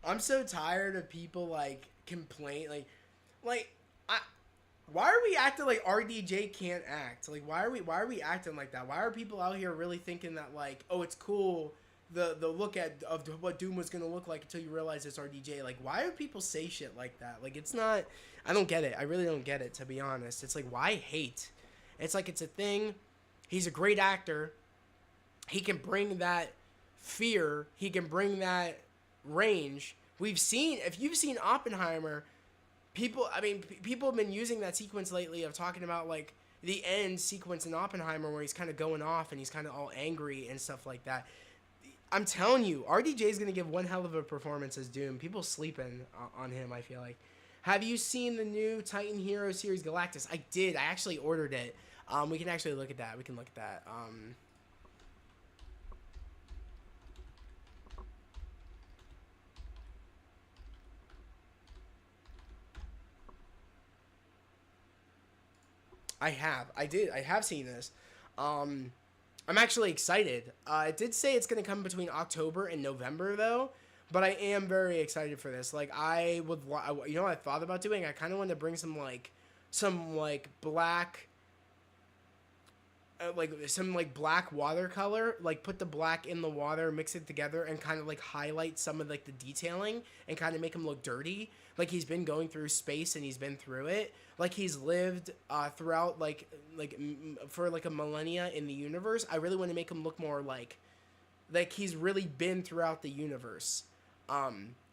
I'm so tired of people like complain like why are we acting like RDJ can't act? Like why are we acting like that? Why are people out here really thinking that like, oh, it's cool the look of what Doom was gonna look like until you realize it's RDJ? Like why do people say shit like that? Like it's not. I don't get it. I really don't get it, to be honest. It's like, why hate? It's like it's a thing. He's a great actor. He can bring that fear. He can bring that range. We've seen, if you've seen Oppenheimer, people have been using that sequence lately of talking about like the end sequence in Oppenheimer where he's kind of going off and he's kind of all angry and stuff like that. I'm telling you, RDJ is going to give one hell of a performance as Doom. People sleeping on him, I feel like. Have you seen the new Titan Hero series Galactus? I did. I actually ordered it. We can actually look at that. We can look at that. I have seen this. I'm actually excited. It did say it's going to come between October and November, though. But I am very excited for this. Like, I would, you know what I thought about doing? I kind of wanted to bring some black, black watercolor. Like, put the black in the water, mix it together, and kind of, like, highlight some of, like, the detailing and kind of make him look dirty. Like, he's been going through space and he's been through it. Like, he's lived throughout, for, like, a millennia in the universe. I really want to make him look more like he's really been throughout the universe.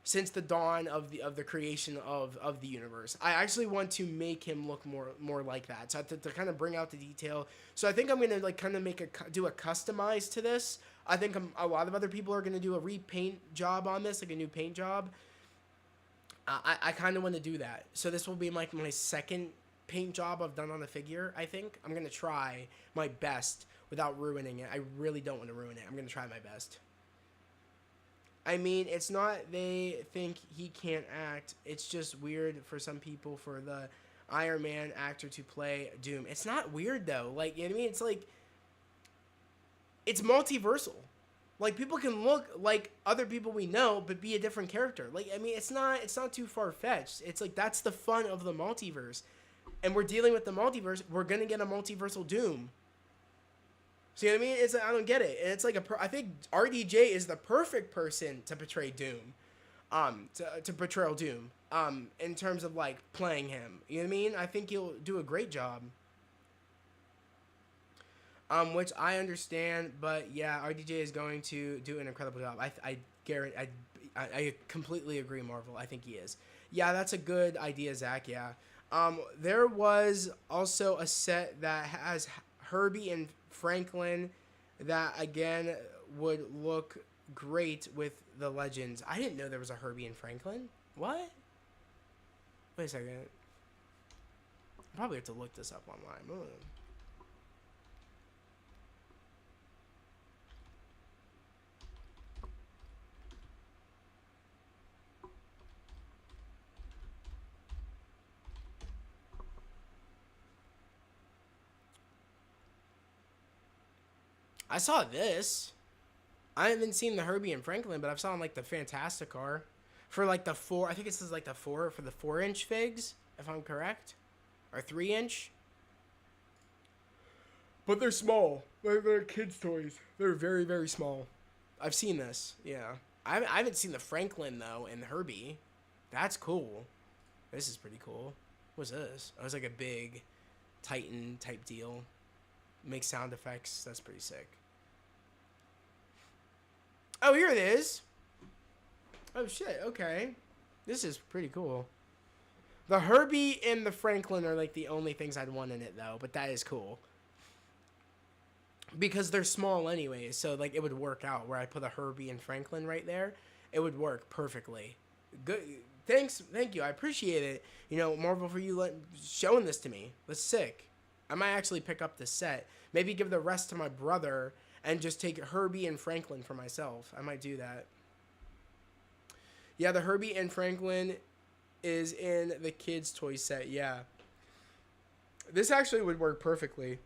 Since the dawn of the creation of the universe. I actually want to make him look more like that. So to kind of bring out the detail. So I think I'm going to, like, kind of do a customize to this. I think a lot of other people are going to do a repaint job on this, like a new paint job. I kind of want to do that. So this will be like my second paint job I've done on a figure, I think. I'm going to try my best without ruining it. I really don't want to ruin it. I'm going to try my best. I mean, it's not they think he can't act. It's just weird for some people for the Iron Man actor to play Doom. It's not weird, though. Like, you know what I mean? It's like, it's multiversal. Like, people can look like other people we know, but be a different character. Like, I mean, it's not too far-fetched. It's like, that's the fun of the multiverse. And we're dealing with the multiverse. We're going to get a multiversal Doom. See what I mean? It's, I don't get it. And it's like, I think RDJ is the perfect person to portray Doom. To portray Doom. In terms of, like, playing him. You know what I mean? I think he'll do a great job. Which I understand, but yeah, RDJ is going to do an incredible job. I guarantee, I completely agree, Marvel. I think he is. Yeah, that's a good idea, Zach. Yeah. There was also a set that has Herbie and Franklin that again would look great with the Legends. I didn't know there was a Herbie and Franklin. What? Wait a second. I probably have to look this up online. Ugh. I saw this. I haven't seen the Herbie and Franklin, but I've saw like the Fantastic Car for like the 4. I think it says like the 4 for the 4-inch figs, if I'm correct, or 3-inch. But they're small. They're kids' toys. They're very, very small. I've seen this. Yeah. I haven't seen the Franklin, though, and the Herbie. That's cool. This is pretty cool. What's this? Oh, it's like a big Titan type deal. Makes sound effects. That's pretty sick. Oh, here it is. Oh, shit. Okay. This is pretty cool. The Herbie and the Franklin are like the only things I'd want in it, though. But that is cool. Because they're small anyway, so like it would work out where I put a Herbie and Franklin right there. It would work perfectly. Good. Thank you. I appreciate it. You know, Marvel, for you showing this to me. That's sick. I might actually pick up the set. Maybe give the rest to my brother and just take Herbie and Franklin for myself. I might do that. Yeah, the Herbie and Franklin is in the kids' toy set. Yeah. This actually would work perfectly.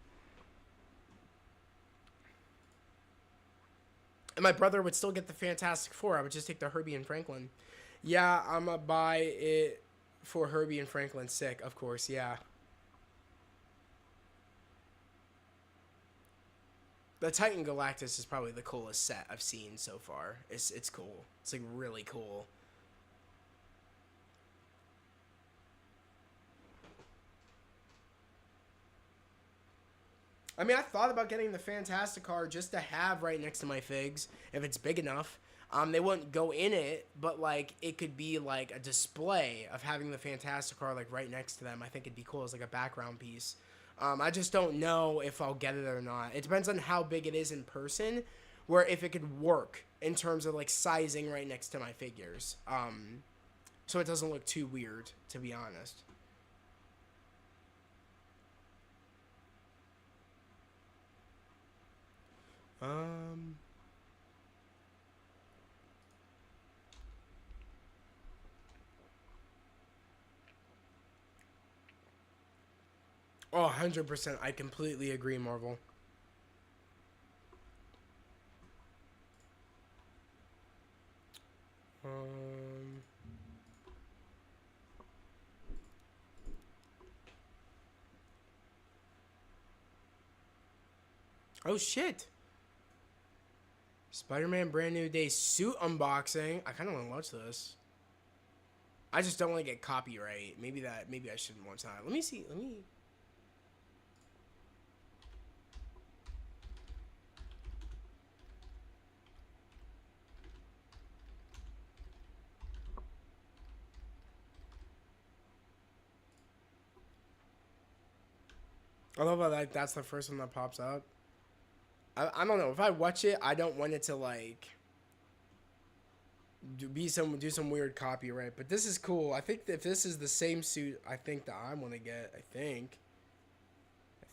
And my brother would still get the Fantastic Four. I would just take the Herbie and Franklin. Yeah, I'm going to buy it for Herbie and Franklin. Sick, of course, yeah. The Titan Galactus is probably the coolest set I've seen so far. It's cool. It's like really cool. I mean, I thought about getting the Fantastic Car just to have right next to my figs, if it's big enough. They wouldn't go in it, but, like, it could be, like, a display of having the Fantastic Car, like, right next to them. I think it'd be cool as, like, a background piece. I just don't know if I'll get it or not. It depends on how big it is in person, where if it could work in terms of, like, sizing right next to my figures. So it doesn't look too weird, to be honest. Oh, 100%. I completely agree, Marvel. Oh, shit. Spider-Man Brand New Day suit unboxing. I kind of want to watch this. I just don't want to get copyright. Maybe I shouldn't watch that. Let me see. I love how that's the first one that pops up. I don't know. If I watch it, I don't want it to, like, do some weird copyright. But this is cool. I think that if this is the same suit, I think that I want to get. I think.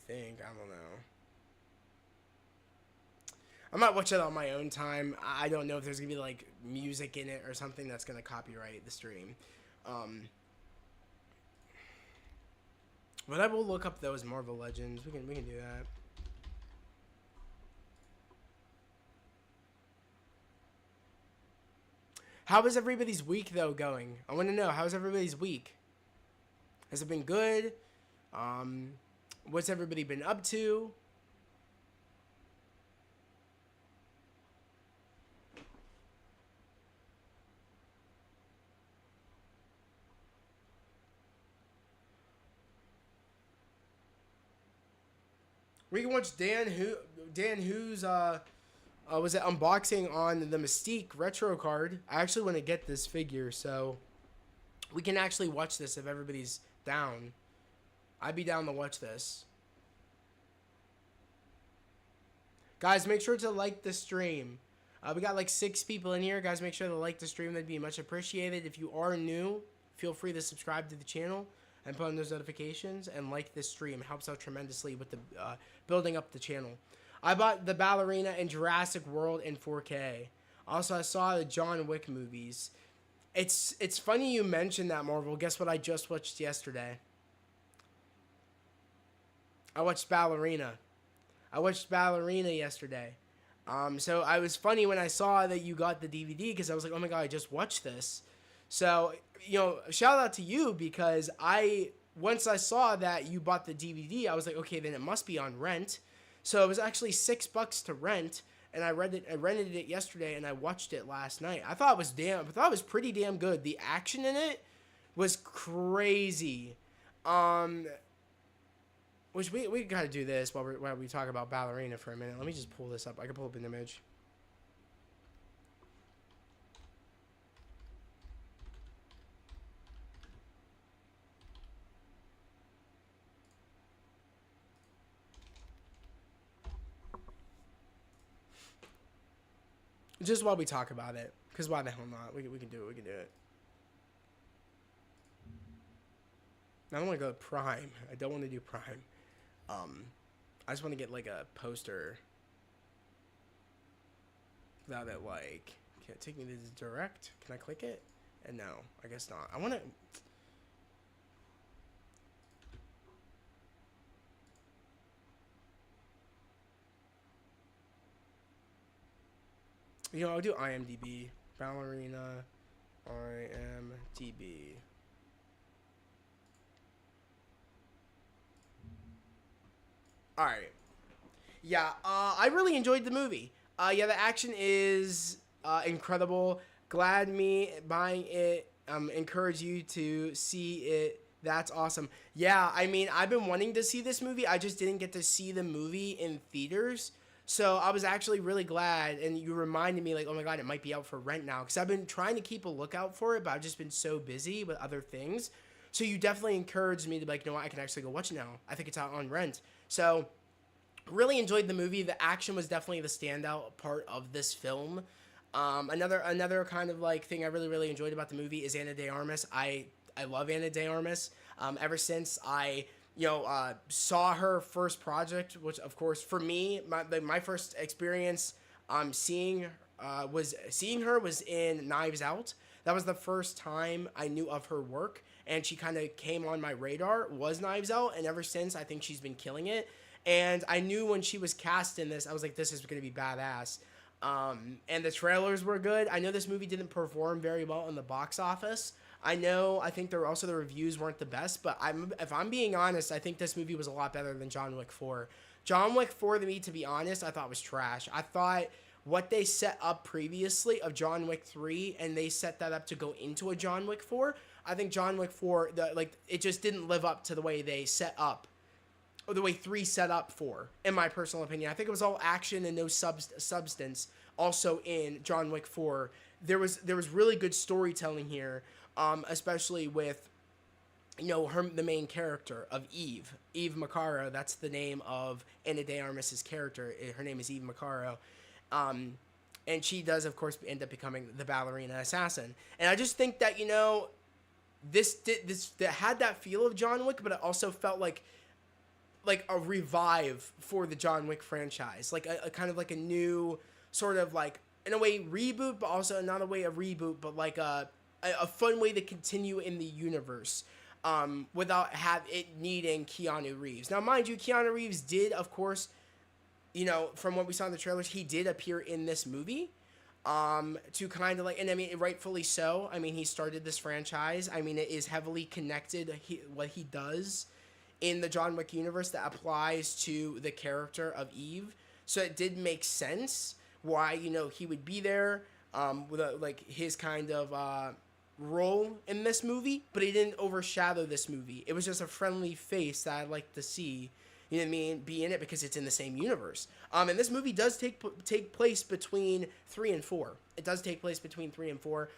I don't know. I might watch it on my own time. I don't know if there's going to be, like, music in it or something that's going to copyright the stream. But I will look up those Marvel Legends. We can do that. How is everybody's week, though, going? I want to know, how's everybody's week? Has it been good? What's everybody been up to? We can watch Dan Who's was it unboxing on the Mystique retro card. I actually want to get this figure, so we can actually watch this if everybody's down. I'd be down to watch this. Guys, make sure to like the stream. We got like 6 people in here. Guys, make sure to like the stream. That'd be much appreciated. If you are new, feel free to subscribe to the channel and put on those notifications and like this stream. It helps out tremendously with the building up the channel. I bought the Ballerina and Jurassic World in 4K. Also, I saw the John Wick movies. It's funny you mentioned that, Marvel. Guess what I just watched yesterday? I watched Ballerina. I watched Ballerina yesterday. So I was funny when I saw that you got the DVD because I was like, oh my god, I just watched this. So, shout out to you because once I saw that you bought the DVD, I was like, okay, then it must be on rent. So it was actually $6 to rent, and I rented it yesterday and I watched it last night. I thought it was pretty damn good. The action in it was crazy. Which we gotta do this while we talk about Ballerina for a minute. Let me just pull this up. I can pull up an image. Just while we talk about it, because why the hell not? We can do it. We can do it. I don't want to go Prime. I don't want to do Prime. I just want to get like a poster without it like. Can it take me to the direct? Can I click it? And no, I guess not. I want to. I'll do IMDb. Ballerina. IMDb. All right. Yeah, I really enjoyed the movie. Yeah, the action is incredible. Glad me buying it. Encourage you to see it. That's awesome. Yeah, I mean, I've been wanting to see this movie. I just didn't get to see the movie in theaters. So I was actually really glad, and you reminded me, like, oh my god, it might be out for rent now. Because I've been trying to keep a lookout for it, but I've just been so busy with other things. So you definitely encouraged me to be like, what, I can actually go watch it now. I think it's out on rent. So really enjoyed the movie. The action was definitely the standout part of this film. Another kind of like thing I really enjoyed about the movie is Ana de Armas. I love Ana de Armas. Ever since I saw her first project, which of course for me my first experience seeing her was in Knives Out. That was the first time I knew of her work, and she kind of came on my radar was Knives Out, and ever since I think she's been killing it. And I knew when she was cast in this, I was like, this is going to be badass. And the trailers were good. I know this movie didn't perform very well in the box office. I think the reviews weren't the best, but if I'm being honest, I think this movie was a lot better than John Wick 4. John Wick 4, to me, to be honest, I thought was trash. I thought what they set up previously of John Wick 3, and they set that up to go into a John Wick 4, I think John Wick 4, it just didn't live up to the way they set up, or the way 3 set up for, in my personal opinion. I think it was all action and no substance. Also in John Wick 4, there was really good storytelling here, especially with, the main character of Eve Macaro. That's the name of Ana de Armas's character. Her name is Eve Macaro. And she does, of course, end up becoming the ballerina assassin. And I just think that, this had that feel of John Wick, but it also felt like a revive for the John Wick franchise, like a kind of like a new sort of like, in a way, reboot, but also not a way of reboot, but like a fun way to continue in the universe, without it needing Keanu Reeves. Now, mind you, Keanu Reeves did, of course, from what we saw in the trailers, he did appear in this movie, to kind of like, and I mean, rightfully so. I mean, he started this franchise. I mean, it is heavily connected, what he does in the John Wick universe that applies to the character of Eve. So it did make sense why, he would be there, with his kind of, role in this movie, but he didn't overshadow this movie. It was just a friendly face that I'd like to see, you know what I mean, be in it, because it's in the same universe. And this movie does take place between 3 and 4. It does take place between 3 and 4.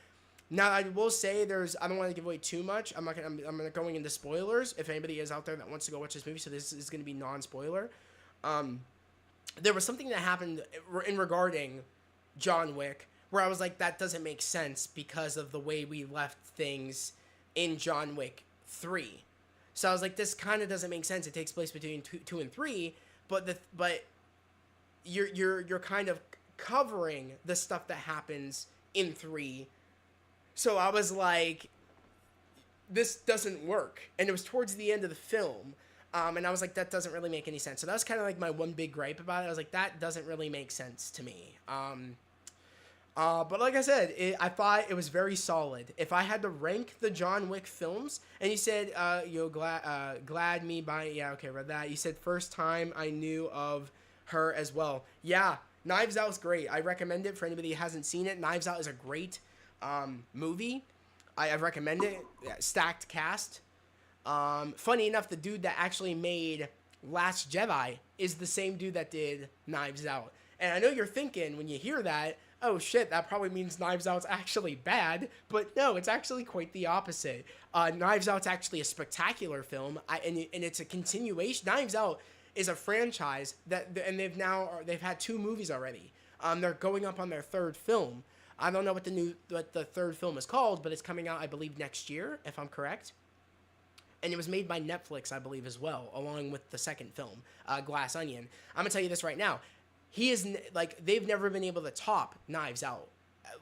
Now, I will say I don't want to give away too much. I'm not going into spoilers if anybody is out there that wants to go watch this movie, so this is going to be non-spoiler. There was something that happened in regarding John Wick where I was like, that doesn't make sense because of the way we left things in John Wick 3. So I was like, this kind of doesn't make sense. It takes place between 2 and 3, but you're kind of covering the stuff that happens in 3. So I was like, this doesn't work. And it was towards the end of the film. And I was like, that doesn't really make any sense. So that was kind of like my one big gripe about it. I was like, that doesn't really make sense to me. But like I said, I thought it was very solid. If I had to rank the John Wick films, and you said, glad me by, yeah, okay, read that. You said first time I knew of her as well. Yeah, Knives Out is great. I recommend it for anybody who hasn't seen it. Knives Out is a great movie. I recommend it. Yeah, stacked cast. Funny enough, the dude that actually made Last Jedi is the same dude that did Knives Out. And I know you're thinking when you hear that, oh shit, that probably means Knives Out's actually bad. But no, it's actually quite the opposite. Knives Out's actually a spectacular film, and it's a continuation. Knives Out is a franchise and they've had 2 movies already. They're going up on their 3rd film. I don't know what the 3rd film is called, but it's coming out, I believe, next year, if I'm correct. And it was made by Netflix, I believe, as well, along with the 2nd film, Glass Onion. I'm gonna tell you this right now. He is they've never been able to top Knives Out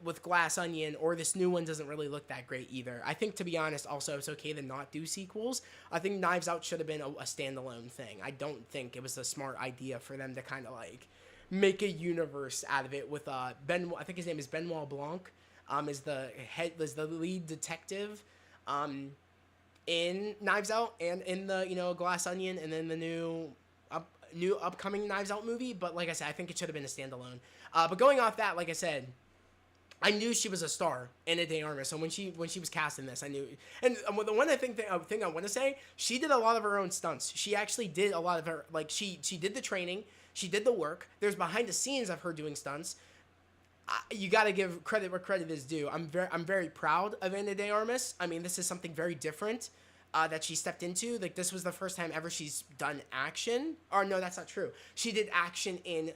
with Glass Onion, or this new one doesn't really look that great either. I think, to be honest, also it's okay to not do sequels. I think Knives Out should have been a standalone thing. I don't think it was a smart idea for them to kind of like make a universe out of it with I think his name is Benoit Blanc, is the lead detective, in Knives Out and in the Glass Onion, and then the new upcoming Knives Out movie. But like I said, I think it should have been a standalone. But going off that, like I said, I knew she was a star, Ana de Armas. So when she was cast in this, I knew. And the one thing I want to say, she did a lot of her own stunts. She actually did a lot of her, like she did the training, she did the work. There's behind the scenes of her doing stunts. You got to give credit where credit is due. I'm very proud of Ana de Armas. I mean, this is something very different that she stepped into. Like, this was the first time ever she's done action. Or no, that's not true. She did action in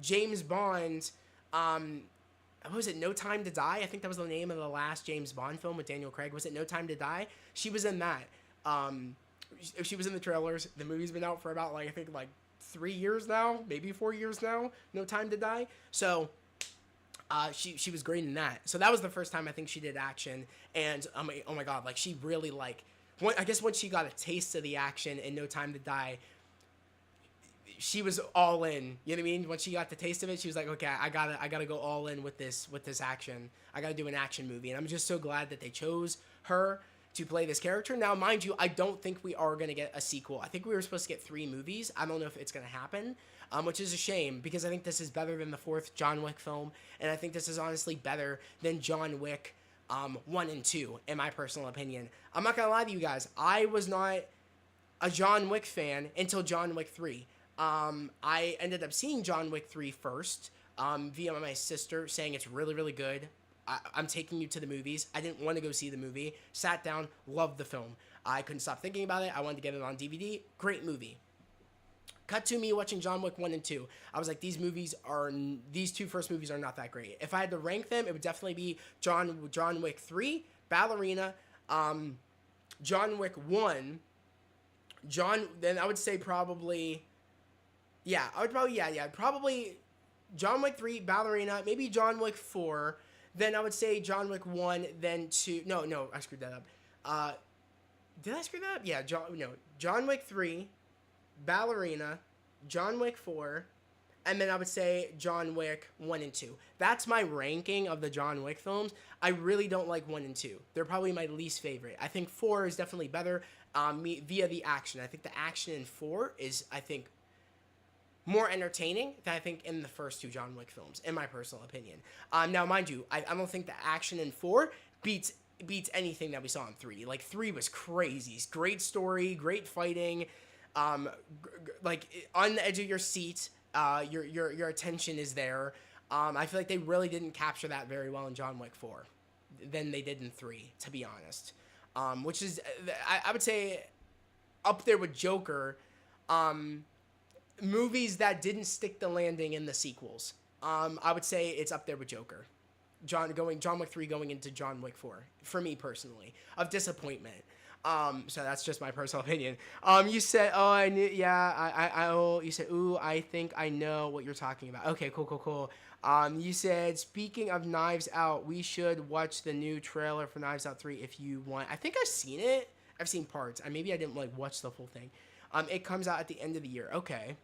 James Bond. What was it? No Time to Die. I think that was the name of the last James Bond film with Daniel Craig. Was it No Time to Die? She was in that. She was in the trailers. The movie's been out for about 3 years now, maybe 4 years now. No Time to Die. So she was great in that. So that was the first time I think she did action. And oh my god, she really I guess once she got a taste of the action in No Time to Die, she was all in. You know what I mean? Once she got the taste of it, she was like, okay, I gotta go all in with this action. I gotta do an action movie. And I'm just so glad that they chose her to play this character. Now, mind you, I don't think we are going to get a sequel. I think we were supposed to get 3 movies. I don't know if it's going to happen, which is a shame, because I think this is better than the 4th John Wick film, and I think this is honestly better than John Wick 1 and 2, in my personal opinion. I'm not going to lie to you guys. I was not a John Wick fan until John Wick 3. I ended up seeing John Wick 3 first via my sister, saying it's really, really good. I'm taking you to the movies. I didn't want to go see the movie. Sat down, loved the film. I couldn't stop thinking about it. I wanted to get it on DVD. Great movie. Cut to me watching John Wick 1 and 2. I was like, these 2 first movies are not that great. If I had to rank them, it would definitely be John Wick 3, Ballerina, John Wick 1, then I would say probably, probably John Wick 3, Ballerina, maybe John Wick 4, then I would say John Wick 1, then 2. No, I screwed that up. Did I screw that up? Yeah, John Wick 3, Ballerina, John Wick 4, and then I would say John Wick 1 and 2. That's my ranking of the John Wick films. I really don't like 1 and 2. They're probably my least favorite. I think 4 is definitely better via the action. I think the action in 4 is, I think, more entertaining than I think in the first 2 John Wick films, in my personal opinion. Now, mind you, I don't think the action in 4 beats anything that we saw in 3. 3 was crazy. Great story, great fighting, on the edge of your seat. Your attention is there. I feel like they really didn't capture that very well in John Wick 4 than they did in 3, to be honest. Which is, I would say, up there with Joker. Movies that didn't stick the landing in the sequels. I would say it's up there with Joker. John Wick 3 going into John Wick 4, for me personally, of disappointment. So that's just my personal opinion. You said, oh, I knew, yeah, you said, ooh, I think I know what you're talking about. Okay, cool. You said, speaking of Knives Out, we should watch the new trailer for Knives Out 3 if you want. I think I've seen it. I've seen parts. Maybe I didn't like watch the full thing. It comes out at the end of the year. Okay.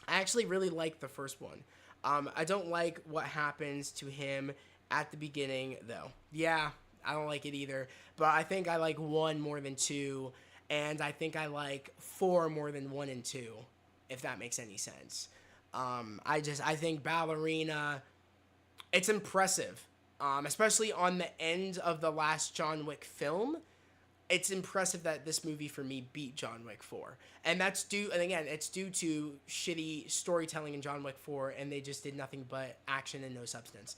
I actually really like the first one. I don't like what happens to him at the beginning, though. Yeah, I don't like it either. But I think I like 1 more than 2, and I think I like 4 more than 1 and 2, if that makes any sense. I think Ballerina, it's impressive, especially on the end of the last John Wick film. It's impressive that this movie for me beat John Wick 4. And that's due, and again, it's due to shitty storytelling in John Wick 4, and they just did nothing but action and no substance,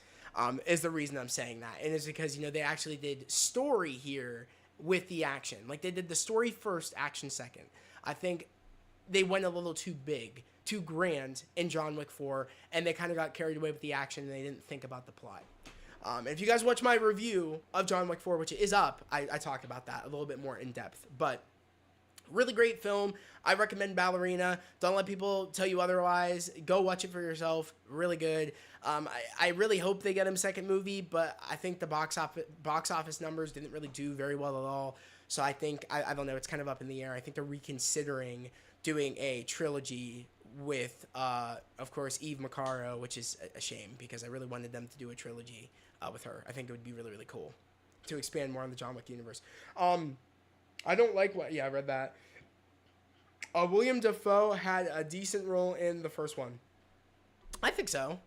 is the reason I'm saying that. And it's because, you know, they actually did story here with the action. Like, they did the story first, action second. I think they went a little too big, too grand in John Wick 4, and they kind of got carried away with the action, and they didn't think about the plot. If you guys watch my review of John Wick 4, which is up, I talk about that a little bit more in depth. But really great film. I recommend Ballerina. Don't let people tell you otherwise. Go watch it for yourself. Really good. I really hope they get him second movie, but I think the box office numbers didn't really do very well at all. So I think, I don't know, it's kind of up in the air. I think they're reconsidering doing a trilogy with, of course, Eve Macaro, which is a shame because I really wanted them to do a trilogy with her. I think it would be really, really cool to expand more on the John Wick universe. I don't like what... Yeah, I read that. William Dafoe had a decent role in the first one. I think so.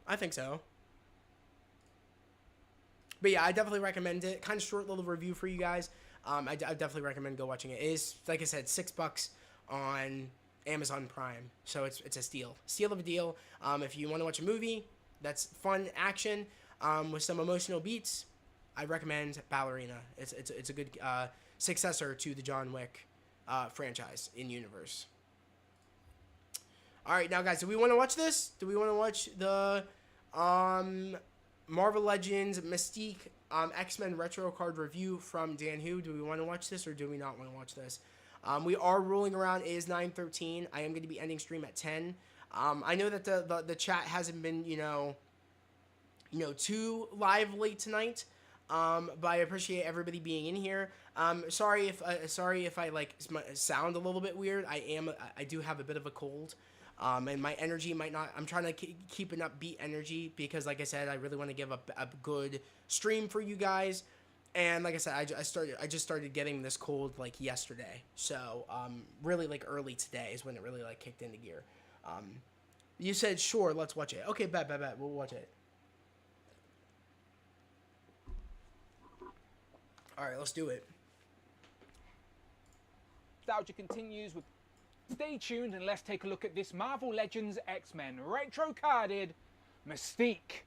But yeah, I definitely recommend it. Kind of short little review for you guys. I definitely recommend go watching it. It is, like I said, $6 on Amazon Prime. So it's a steal. Steal of a deal. If you want to watch a movie that's fun action with some emotional beats, I recommend Ballerina. It's a good successor to the John Wick franchise in universe. All right, now guys, do we want to watch this? Do we want to watch the Marvel Legends Mystique X-Men Retro Card review from Dan Hu? Do we want to watch this or do we not want to watch this? We are rolling around. It is 9:13. I am going to be ending stream at 10. I know that the chat hasn't been, too lively tonight. But I appreciate everybody being in here. Sorry if I like sound a little bit weird. I do have a bit of a cold. And my energy might not. I'm trying to keep an upbeat energy because, like I said, I really want to give a good stream for you guys. And like I said, I just started getting this cold like yesterday. So really like early today is when it really like kicked into gear. You said sure, let's watch it. Okay, bet. We'll watch it. All right, let's do it. Nostalgia continues with. Stay tuned and let's take a look at this Marvel Legends X-Men retro carded Mystique.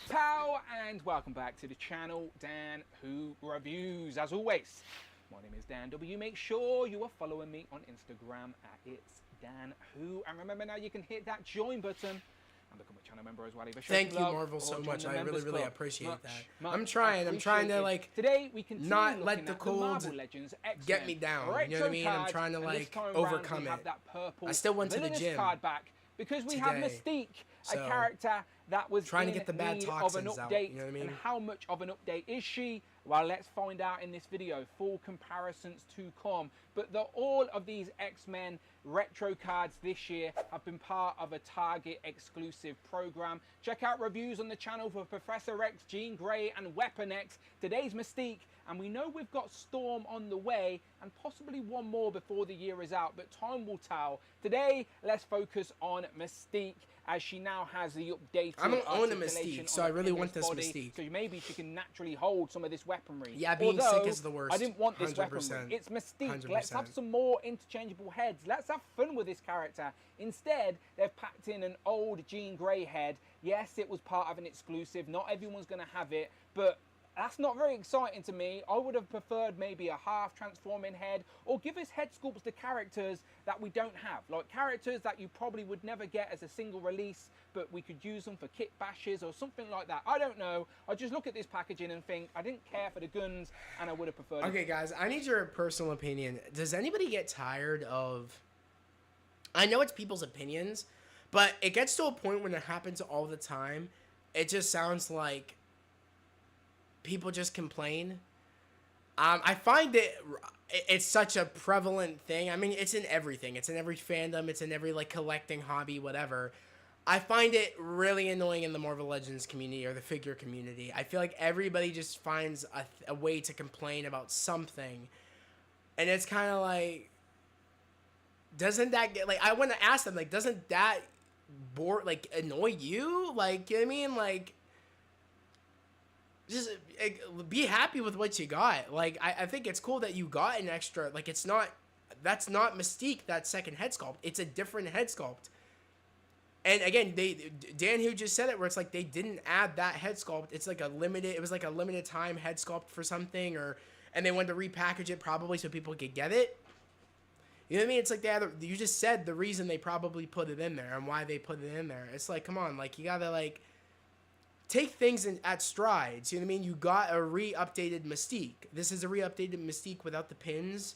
Pow and welcome back to the channel, Dan Hu Reviews. As always, my name is Dan W. Make sure you are following me on Instagram at It's Dan Hu. And remember now you can hit that join button and become a channel member as well. Thank you, Marvel, so much. I really appreciate that. I'm trying to like today we can not let the cold get me down. You know what I mean? I'm trying to like overcome it. I still went to the gym card back because we have Mystique, a character that was trying to get the bad toxins out. You know what I mean? And how much of an update is she? Well, let's find out in this video. Full comparisons to come. But all of these X-Men retro cards this year have been part of a Target exclusive program. Check out reviews on the channel for Professor X, Jean Grey and Weapon X, today's Mystique, and we know we've got Storm on the way and possibly one more before the year is out, but time will tell. Today, let's focus on Mystique as she now has the updated I don't own a Mystique, so I really want this body, Mystique. so maybe she can naturally hold some of this weaponry. Yeah, being sick is the worst. I didn't want this 100%. weaponry. It's Mystique. 100%. Let's have some more interchangeable heads. Let's have fun with this character. Instead, they've packed in an old Jean Grey head. Yes, it was part of an exclusive. Not everyone's going to have it, but that's not very exciting to me. I would have preferred maybe a half transforming head, or give us head sculpts to characters that we don't have, like characters that you probably would never get as a single release, but we could use them for kit bashes or something like that. I don't know. I just look at this packaging and think I didn't care for the guns, and I would have preferred. Okay, guys, I need your personal opinion. Does anybody get tired of? I know it's people's opinions, But it gets to a point when it happens all the time. It just sounds like people just complain. I find it's such a prevalent thing. I mean, it's in everything. It's in every fandom. It's in every like collecting hobby, whatever. I find it really annoying in the Marvel Legends community or the figure community. I feel like everybody just finds a way to complain about something. And it's kind of like, doesn't that get, like, I want to ask them, like, doesn't that annoy you? Like, you know what I mean? Like, just be happy with what you got. Like, I think it's cool that you got an extra, like, that's not Mystique, that second head sculpt. It's a different head sculpt. And again, Dan who just said it, where it's like they didn't add that head sculpt. It's like it was like a limited time head sculpt for something, and they wanted to repackage it probably so people could get it. You know what I mean? It's like you just said the reason they probably put it in there and why they put it in there. It's like, come on, like, you gotta like take things at strides. You know what I mean? You got a re-updated Mystique. This is a re-updated Mystique without the pins.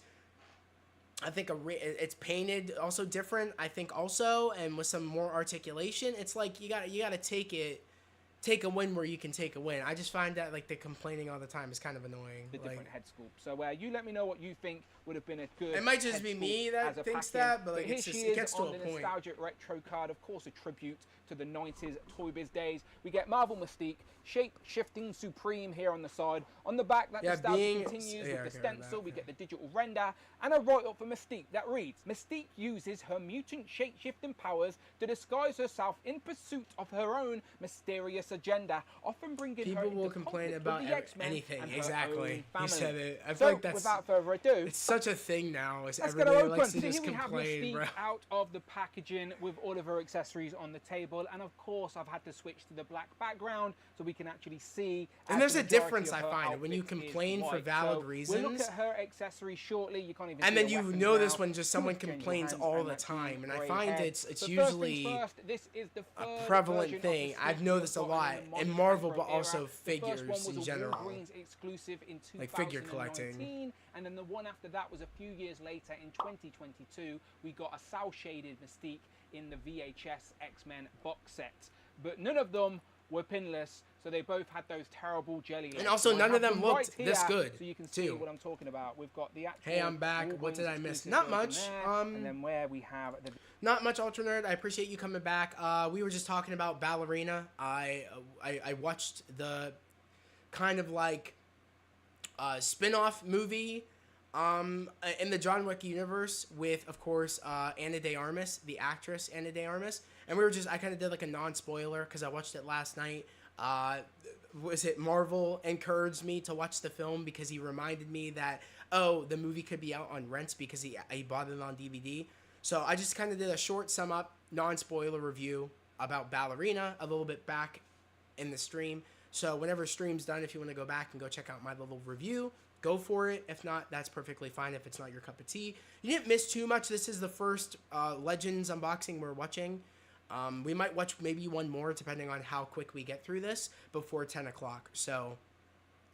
I think it's painted also different. I think also, and with some more articulation. It's like you gotta take a win where you can take a win. I just find that like the complaining all the time is kind of annoying. The different head sculpt. So you let me know what you think would have been a good. It might just be me that thinks that, but like, it gets to a the point. Nostalgic retro card, of course, a tribute to the 90s Toy Biz days. We get Marvel Mystique, shape-shifting supreme here on the side. On the back, that nostalgia continues with the stencil. We get the digital render and a write-up for Mystique that reads, Mystique uses her mutant shape-shifting powers to disguise herself in pursuit of her own mysterious agenda, often bringing people her into will complain about anything. Exactly. You said it. I feel like that's, without further ado, it's such a thing now. Is let's everybody get her likes open. to So just here we have complain, Mystique bro. out of the packaging with all of her accessories on the table, and of course I've had to switch to the black background so we can actually see. And there's a difference I find when you complain for valid reasons. We'll look at her accessories shortly. You can't even. And see then her you weapons notice now. when just someone Change your complains hands all and the that time, and I grey find head. it's So usually first, this is the a third prevalent version of thing. Mystique I've we've noticed a got lot the in modern Marvel, Hasbro but also era. figures The first one in was general. a Wolverines exclusive in 2019, Like figure collecting. and then the one after that was a few years later in 2022. We got a cel shaded Mystique in the VHS X-Men box set, but none of them were pinless, so they both had those terrible jelly legs. And also, So I none of have them right looked here this good, so you can see too. what I'm talking about. We've got the actual. Hey, I'm back. What Wolverines did I miss? exclusive Not version much. there, and then where we have the. Not much, Ultra Nerd. I appreciate you coming back. We were just talking about Ballerina. I watched the kind of like spin-off movie in the John Wick universe with, of course, Ana de Armas, the actress Ana de Armas. And I kind of did like a non-spoiler because I watched it last night. Marvel encouraged me to watch the film because he reminded me that, the movie could be out on rents because he bought it on DVD. So I just kind of did a short sum up, non-spoiler review about Ballerina a little bit back in the stream. So whenever stream's done, if you want to go back and go check out my little review, go for it. If not, that's perfectly fine if it's not your cup of tea. You didn't miss too much. This is the first Legends unboxing we're watching. We might watch maybe one more depending on how quick we get through this before 10 o'clock. So,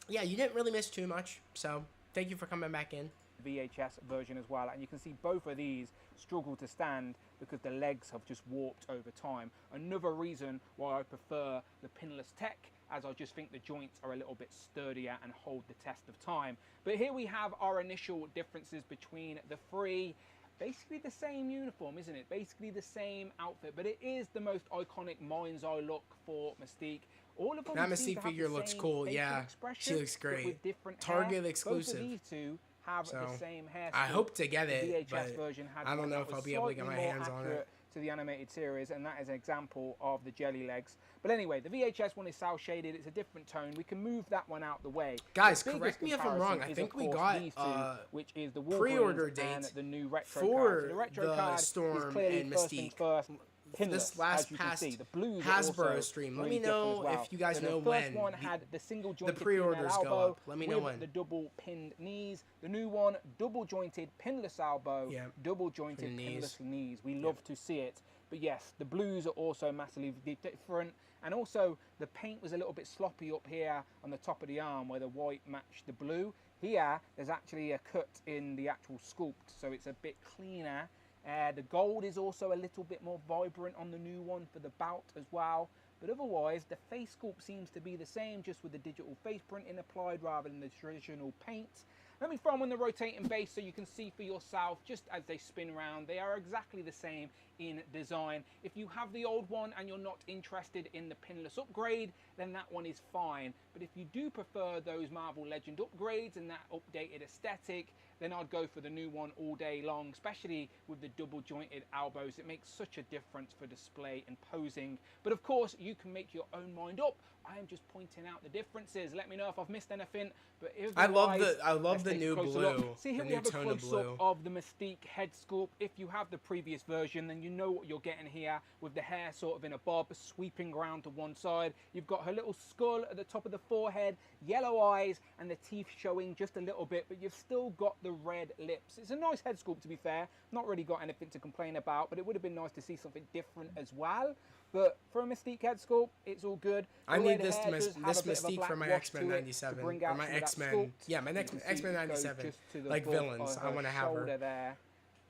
yeah, you didn't really miss too much. So, thank you for coming back in. VHS version as well, and you can see both of these struggle to stand because the legs have just warped over time. Another reason why I prefer the pinless tech, as I just think the joints are a little bit sturdier and hold the test of time. But here we have our initial differences between the three. Basically the same uniform, isn't it? Basically the same outfit, but it is the most iconic mind's eye look for Mystique. All of them That seem to Mystique have figure the looks same cool, facial yeah. expression, She looks but great. with different Target hair. exclusive. Both of these two have So, the same hair. I hope to get The it, VHS but version had I don't one know that if was I'll be able to get slightly my more hands on accurate it. to the animated series, and that is an example of the jelly legs. But anyway, the VHS one is cel shaded. It's a different tone. We can move that one out the way. Guys, The biggest correct me if I'm wrong. comparison I is, think of we course, got these two, which is the Wolverines pre-order and date the new retro for card. So the retro the card is Storm clearly and first things Mystique. first. This Pinless, last as you can past see. The blues are Hasbro also stream. Let really me know different as well. if you guys So know the first when one had the single jointed pre-orders female go elbow up. Let me know with when. the double pinned knees. The new one, double jointed pinless elbow, Yeah. double jointed Pinless knees. pinless knees. We love to see it. But yes, the blues are also massively different. And also, the paint was a little bit sloppy up here on the top of the arm where the white matched the blue. Here, there's actually a cut in the actual sculpt, so it's a bit cleaner The gold is also a little bit more vibrant on the new one for the bout as well. But otherwise, the face sculpt seems to be the same, just with the digital face printing applied rather than the traditional paint. Let me throw them on the rotating base so you can see for yourself just as they spin around. They are exactly the same in design. If you have the old one and you're not interested in the pinless upgrade, then that one is fine. But if you do prefer those Marvel Legend upgrades and that updated aesthetic, then I'd go for the new one all day long, especially with the double jointed elbows. It makes such a difference for display and posing. But of course, you can make your own mind up. I am just pointing out the differences. Let me know if I've missed anything. But I love the new blue. See here, the we new have a tone of close-up blue. of the Mystique head sculpt. If you have the previous version, then you know what you're getting here, with the hair sort of in a bob, sweeping around to one side. You've got her little skull at the top of the forehead, yellow eyes, and the teeth showing just a little bit, but you've still got the red lips. It's a nice head sculpt, to be fair. Not really got anything to complain about, but it would have been nice to see something different as well. But for a Mystique head sculpt, it's all good. I The way need the this hair does have a bit of a Mystique black for my wash X-Men to it to 97 bring or out my some of that X-Men. sculpt. Yeah, my You next can see X-Men it goes 97. just to the Like above villains, of I her want to have shoulder her. there.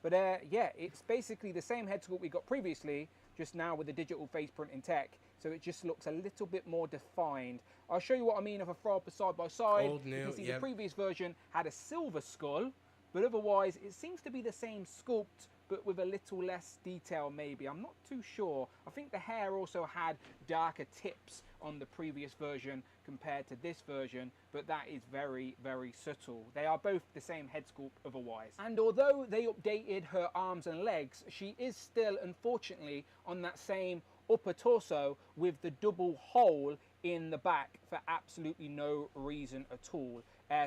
But yeah, it's basically the same head sculpt we got previously, just now with the digital face printing tech. So it just looks a little bit more defined. I'll show you what I mean if I throw up a side by side. Old, new, you can see yep. the previous version had a silver skull, but otherwise it seems to be the same sculpt, but with a little less detail maybe. I'm not too sure. I think the hair also had darker tips on the previous version compared to this version, but that is very, very subtle. They are both the same head sculpt otherwise. And although they updated her arms and legs, she is still, unfortunately, on that same upper torso with the double hole in the back for absolutely no reason at all.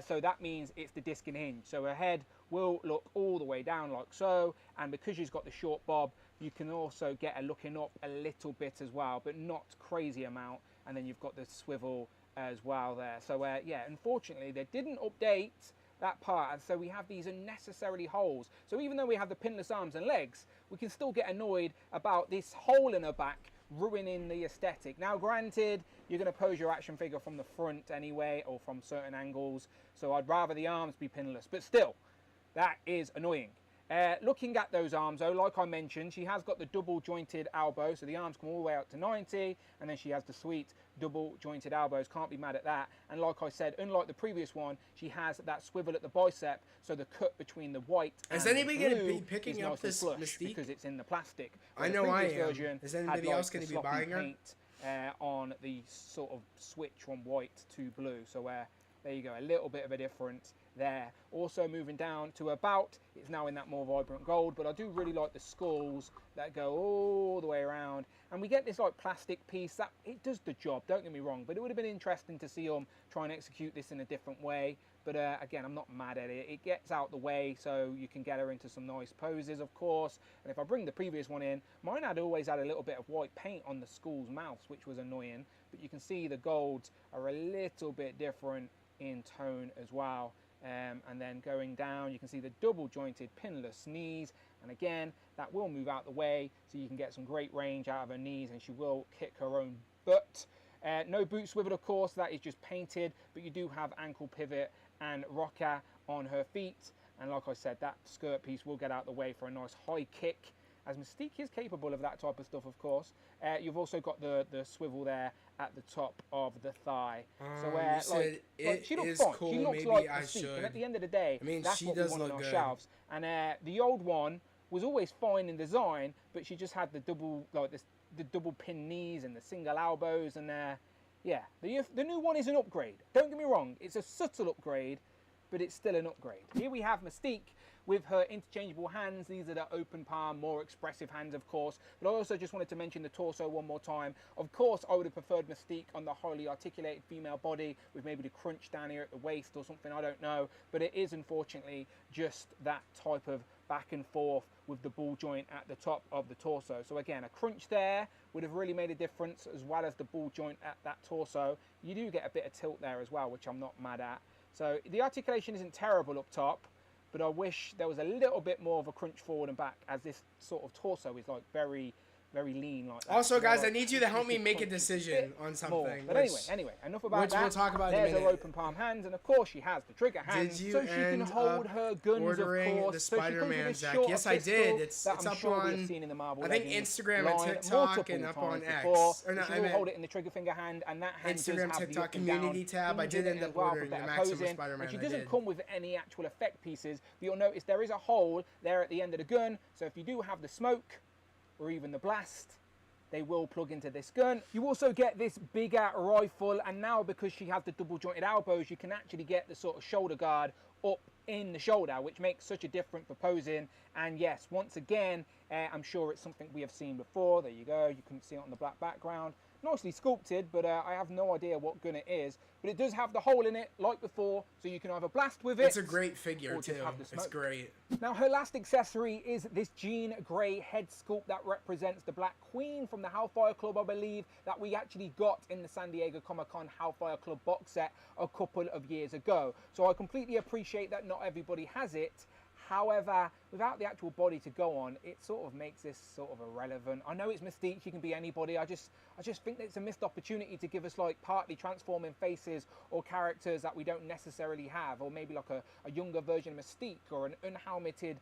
So that means it's the disc and hinge. So her head will look all the way down like so, and because she's got the short bob, you can also get her looking up a little bit as well, but not crazy amount. And then you've got the swivel as well there. So yeah, unfortunately they didn't update that part, and so we have these unnecessary holes. So even though we have the pinless arms and legs, we can still get annoyed about this hole in her back ruining the aesthetic. Now granted, you're going to pose your action figure from the front anyway, or from certain angles, so I'd rather the arms be pinless, but still, that is annoying. Looking at those arms though, like I mentioned, she has got the double jointed elbow, so the arms come all the way out to 90, and then she has the sweet double jointed elbows. Can't be mad at that. And like I said, unlike the previous one, she has that swivel at the bicep, so the cut between the white and Is anybody the gonna blue be picking is up nice and this flush Mystique? because it's in the plastic. I The know I previous am. version Is had, anybody like, else the gonna be sloppy buying her? paint, on the sort of switch from white to blue. So there you go, a little bit of a difference there. Also moving down to about, it's now in that more vibrant gold, but I do really like the skulls that go all the way around. And we get this like plastic piece that it does the job, don't get me wrong, but it would have been interesting to see them try and execute this in a different way. But again, I'm not mad at it. It gets out the way so you can get her into some nice poses, of course. And if I bring the previous one in, mine had always had a little bit of white paint on the skull's mouths, which was annoying. But you can see the golds are a little bit different in tone as well. And then going down, you can see the double jointed pinless knees, and again that will move out the way so you can get some great range out of her knees, and she will kick her own butt. No boot swivel, of course, that is just painted, but you do have ankle pivot and rocker on her feet, and like I said, that skirt piece will get out the way for a nice high kick, as Mystique is capable of that type of stuff, of course. You've also got the swivel there at the top of the thigh. So You said it she looks is fine. cool, She looks maybe like I Mystique, should. and at the end of the day, I mean, that's she what does we want on look our good. shelves. And the old one was always fine in design, but she just had the double, like this, the double pin knees and the single elbows, and yeah, the new one is an upgrade. Don't get me wrong, it's a subtle upgrade, but it's still an upgrade. Here we have Mystique with her interchangeable hands. These are the open palm, more expressive hands, of course. But I also just wanted to mention the torso one more time. Of course, I would have preferred Mystique on the highly articulated female body with maybe the crunch down here at the waist or something, I don't know. But it is unfortunately just that type of back and forth with the ball joint at the top of the torso. So again, a crunch there would have really made a difference, as well as the ball joint at that torso. You do get a bit of tilt there as well, which I'm not mad at. So the articulation isn't terrible up top, but I wish there was a little bit more of a crunch forward and back, as this sort of torso is like very very lean like that. Also, So guys, I like, need you to help me just make a punch decision bit on more. something. But anyway, enough about which that. we'll talk about in a There's her minute. open palm hands, and of course she has the trigger hands, Did you so she can end hold up her guns, of ordering course. the So she comes with Spider-Man, this Zach? shorter Yes, I pistol did. It's that I'm up sure on, we've seen in the Marvel I think, Legends Instagram and line TikTok multiple and up on times X. before. Or no, She I will meant hold it in the trigger finger hand, and that hand does Instagram, have the TikTok, up and down community tab. I hinge did in it end as up well for ordering the better Maximum posing. Spider-Man. And she I doesn't did. come with any actual effect pieces, but you'll notice there is a hole there at the end of the gun. So if you do have the smoke or even the blast, they will plug into this gun. You also get this bigger rifle, and now because she has the double jointed elbows, you can actually get the sort of shoulder guard up in the shoulder, which makes such a difference for posing. And yes, once again, I'm sure it's something we have seen before. There you go, you can see it on the black background. Nicely sculpted, but I have no idea what gun it is. But it does have the hole in it, like before, so you can either blast with it. It's a great figure, or just too. have the It's smoke. great. Now, her last accessory is this Jean Grey head sculpt that represents the Black Queen from the Hellfire Club, I believe, that we actually got in the San Diego Comic-Con Hellfire Club box set a couple of years ago. So I completely appreciate that not everybody has it. However, without the actual body to go on, it sort of makes this sort of irrelevant. I know it's Mystique, she can be anybody. I just think that it's a missed opportunity to give us like partly transforming faces or characters that we don't necessarily have, or maybe like a younger version of Mystique or an unhelmeted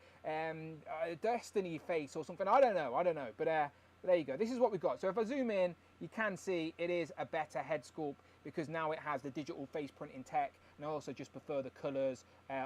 Destiny face or something. I don't know. But there you go. This is what we've got. So if I zoom in, you can see it is a better head sculpt because now it has the digital face printing tech, and I also just prefer the colours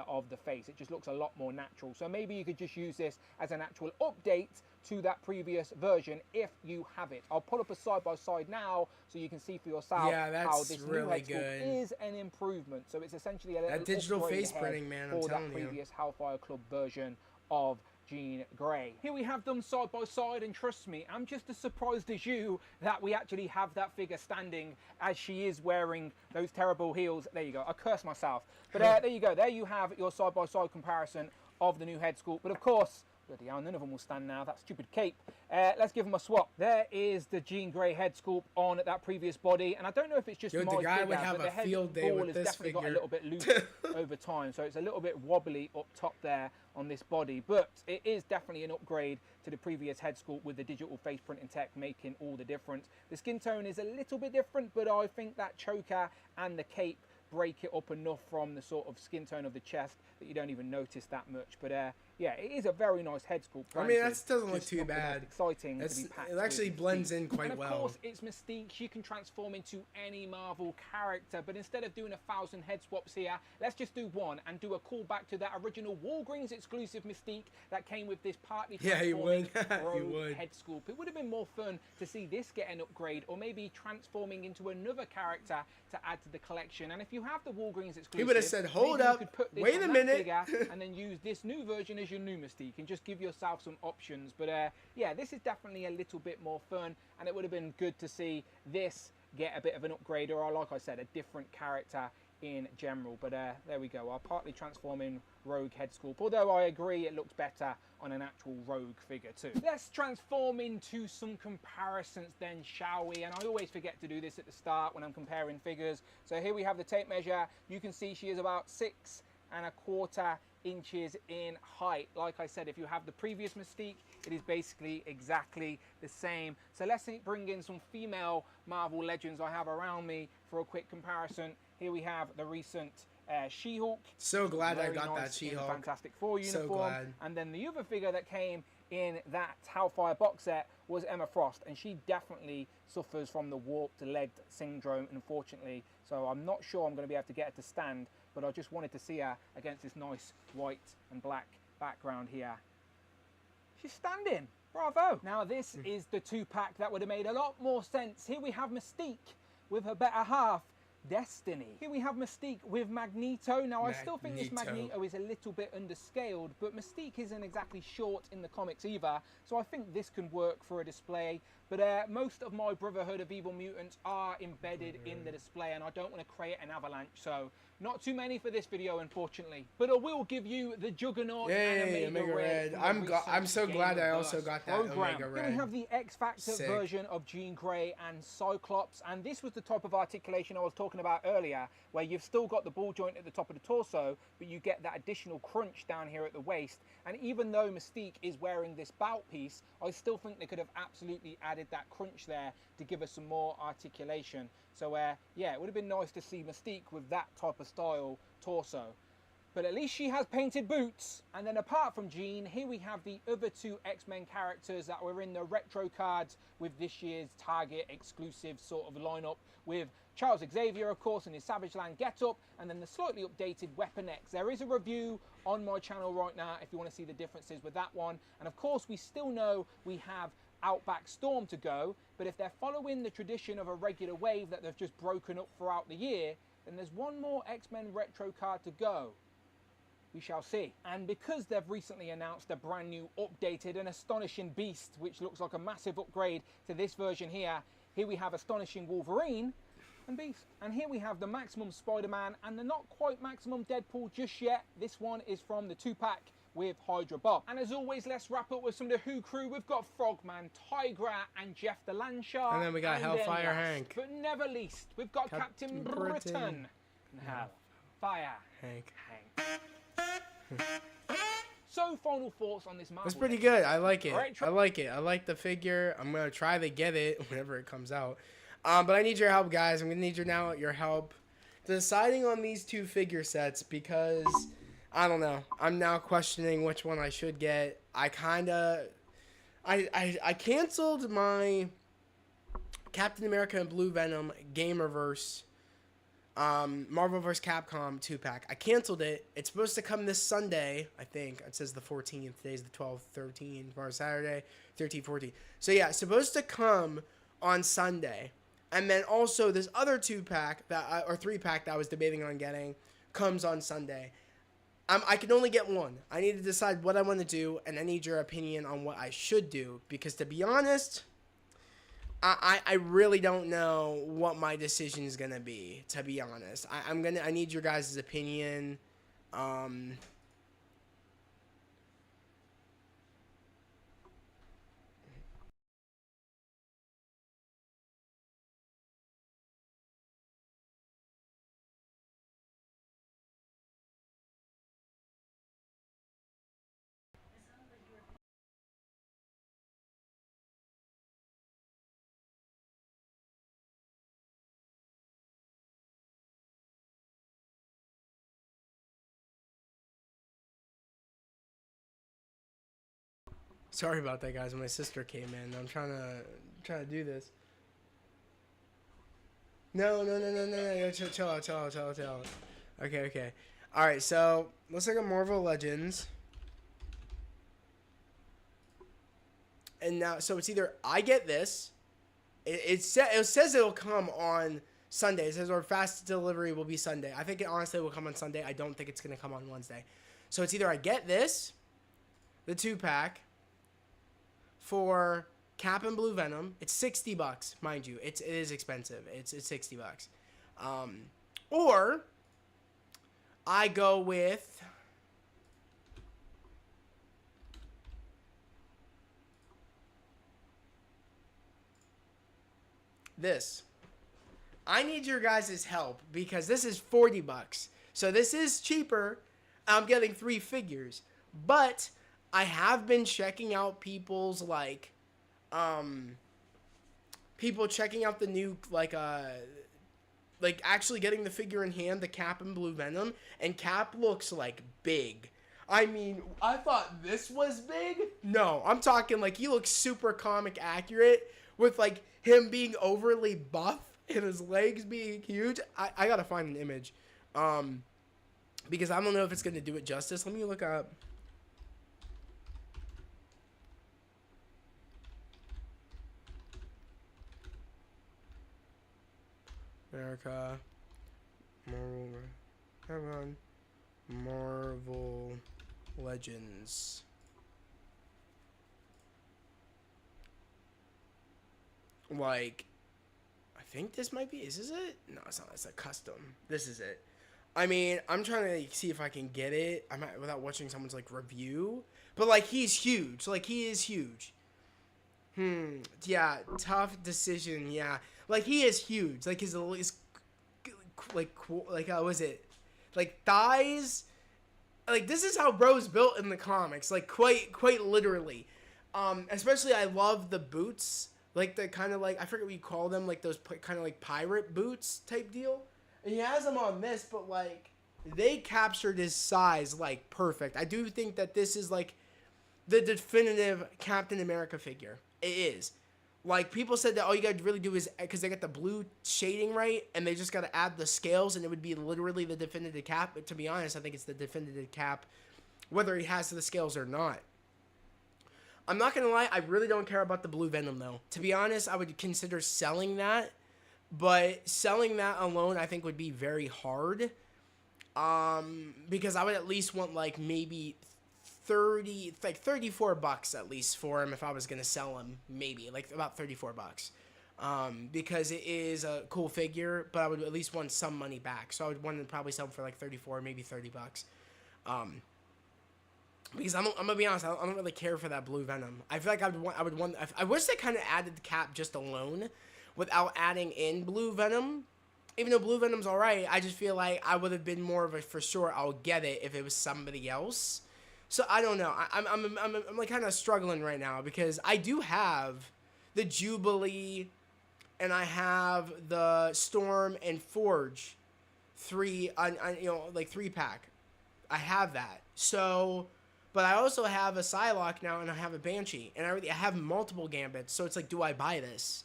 of the face. It just looks a lot more natural. So maybe you could just use this as an actual update to that previous version if you have it. I'll put up a side-by-side now so you can see for yourself Yeah, how that's this new really head sculpt good. is an improvement. So it's essentially a little That digital upgrade face ahead printing, man, I'm for telling that you. previous Hellfire Club version of Jean Grey. Here we have them side by side, and trust me, I'm just as surprised as you that we actually have that figure standing as she is wearing those terrible heels. There you go, I curse myself. But there you go, there you have your side by side comparison of the new head sculpt. But of course, bloody hell, none of them will stand now, that stupid cape. Let's give them a swap. There is the Jean Grey head sculpt on that previous body, and I don't know if it's just Yo, my the guy figure, would have but the a head field day ball with has this definitely got a figure. little bit loose over time, so it's a little bit wobbly up top there on this body, but it is definitely an upgrade to the previous head sculpt with the digital face printing tech making all the difference. The skin tone is a little bit different, but I think that choker and the cape break it up enough from the sort of skin tone of the chest that you don't even notice that much. But yeah, it is a very nice head sculpt. I mean, granted, that doesn't look just too not the most bad. exciting It's, to be packed it actually with blends Mystique. in quite And of well. course, it's Mystique. She can transform into any Marvel character, but instead of doing 1,000 head swaps here, let's just do one and do a callback to that original Walgreens exclusive Mystique that came with this partly Yeah, you transforming would. You rogue would. head sculpt. It would have been more fun to see this get an upgrade, or maybe transforming into another character to add to the collection. And if you have the Walgreens exclusive, He would have said, "Hold maybe you up, could put this wait on a that minute." figure and then use this new version as your new Mystique and just give yourself some options. But yeah, this is definitely a little bit more fun, and it would have been good to see this get a bit of an upgrade, or like I said, a different character in general. But there we go, our partly transforming rogue head sculpt, although I agree it looks better on an actual rogue figure too. Let's transform into some comparisons then, shall we? And I always forget to do this at the start when I'm comparing figures. So here we have the tape measure. You can see she is about 6¼ inches in height. Like I said, if you have the previous Mystique, it is basically exactly the same. So let's bring in some female Marvel Legends I have around me for a quick comparison. Here we have the recent She-Hulk. So glad I Very got that nice in She-Hulk. Fantastic Four So uniform. glad. And then the other figure that came in that Hellfire box set was Emma Frost, and she definitely suffers from the warped leg syndrome, unfortunately. So I'm not sure I'm going to be able to get her to stand, but I just wanted to see her against this nice white and black background here. She's standing. Bravo. Now this is the 2-pack that would have made a lot more sense. Here we have Mystique with her better half, Destiny. Here we have Mystique with Magneto. Now I still think this Magneto is a little bit underscaled, but Mystique isn't exactly short in the comics either, so I think this can work for a display. But most of my Brotherhood of Evil Mutants are embedded in the display, and I don't want to create an avalanche, so Not too many for this video, unfortunately, but I will give you the Juggernaut Yay, and Omega Red. I'm so glad I also got that Omega Then Red. we have the X Factor Sick. version of Jean Grey and Cyclops, and this was the type of articulation I was talking about earlier, where you've still got the ball joint at the top of the torso, but you get that additional crunch down here at the waist. And even though Mystique is wearing this bout piece, I still think they could have absolutely added that crunch there to give us some more articulation. So yeah, it would have been nice to see Mystique with that type of style torso. But at least she has painted boots. And then apart from Jean, here we have the other two X-Men characters that were in the retro cards with this year's Target exclusive sort of lineup, with Charles Xavier, of course, in his Savage Land getup, and then the slightly updated Weapon X. There is a review on my channel right now if you want to see the differences with that one. And of course, we still know we have Outback Storm to go, but if they're following the tradition of a regular wave that they've just broken up throughout the year, then there's one more X-Men retro card to go. We shall see. And because they've recently announced a brand new updated and astonishing Beast, which looks like a massive upgrade to this version here, here we have Astonishing Wolverine and Beast. And here we have the Maximum Spider-Man and the not quite Maximum Deadpool just yet. This one is from the 2-pack with Hydra Bob. And as always, let's wrap up with some of the Who crew. We've got Frogman, Tigra, and Jeff the Landshark. And then we got Hellfire Hank. But never least, we've got Captain Britain. And Hellfire Hank. So, final thoughts on this Marvel. That's pretty good. I like it. Right, I like it. I like the figure. I'm gonna try to get it whenever it comes out. But I need your help, guys. I'm gonna need your help deciding on these two figure sets, because I don't know. I'm now questioning which one I should get. I canceled my Captain America and Blue Venom Gamerverse Marvel vs. Capcom 2-pack. I canceled it. It's supposed to come this Sunday, I think. It says the 14th. Today's the 12th, 13th, tomorrow's Saturday, 13th, 14th. So yeah, it's supposed to come on Sunday. And then also this other 2-pack or 3-pack that I was debating on getting comes on Sunday. I can only get one. I need to decide what I want to do, and I need your opinion on what I should do, because to be honest, I really don't know what my decision is gonna be. To be honest, I need your guys' opinion. Sorry about that, guys. My sister came in. I'm trying to do this. No. Chill out. Okay. All right. So let's look at Marvel Legends. And now, so it's either I get this. It says it'll come on Sunday. It says our fastest delivery will be Sunday. I think it honestly will come on Sunday. I don't think it's gonna come on Wednesday. So it's either I get this, the 2-pack. For Cap and Blue Venom, it's $60, mind you. It is expensive. It's $60. Or I go with this. I need your guys' help, because this is $40. So this is cheaper. I'm getting 3 figures, but I have been checking out people's people checking out the new actually getting the figure in hand, the Cap and Blue Venom, and Cap looks big. I mean, I thought this was big. No, I'm talking he looks super comic accurate with him being overly buff and his legs being huge. I gotta find an image, because I don't know if it's gonna do it justice. Let me look up. America, Marvel Legends. I think this might be. Is this it? No, it's not. It's a custom. This is it. I mean, I'm trying to like, see if I can get it. I'm not, without watching someone's like review. But like he's huge. Like he is huge. Yeah, tough decision. Yeah, like he is huge. Like his like how was it? Like thighs. Like this is how bro's built in the comics. Like quite literally. Especially I love the boots. Like the kind of like I forget what you call them. Like those kind of like pirate boots type deal. And he has them on this, but like they captured his size like perfect. I do think that this is like the definitive Captain America figure. It is. Like people said that all you gotta really do is because they got the blue shading right, and they just gotta add the scales, and it would be literally the definitive Cap. But to be honest, I think it's the definitive Cap, whether he has the scales or not. I'm not gonna lie, I really don't care about the blue Venom though. To be honest, I would consider selling that. But selling that alone, I think, would be very hard. Because I would at least want, like, maybe 34 bucks at least for him if I was going to sell him. Maybe, like, about 34 bucks. Because it is a cool figure, but I would at least want some money back. So I would want to probably sell him for, like, 34, maybe 30 bucks. Because I'm going to be honest, I don't really care for that blue Venom. I feel like I wish they kind of added the Cap just alone, without adding in blue Venom. Even though blue Venom's alright, I just feel like I would have been more of a for sure I'll get it if it was somebody else. So I don't know. I'm like kind of struggling right now because I do have the Jubilee and I have the Storm and Forge 3-pack. I have that. So, but I also have a Psylocke now and I have a Banshee and I have multiple Gambits. So it's like, do I buy this?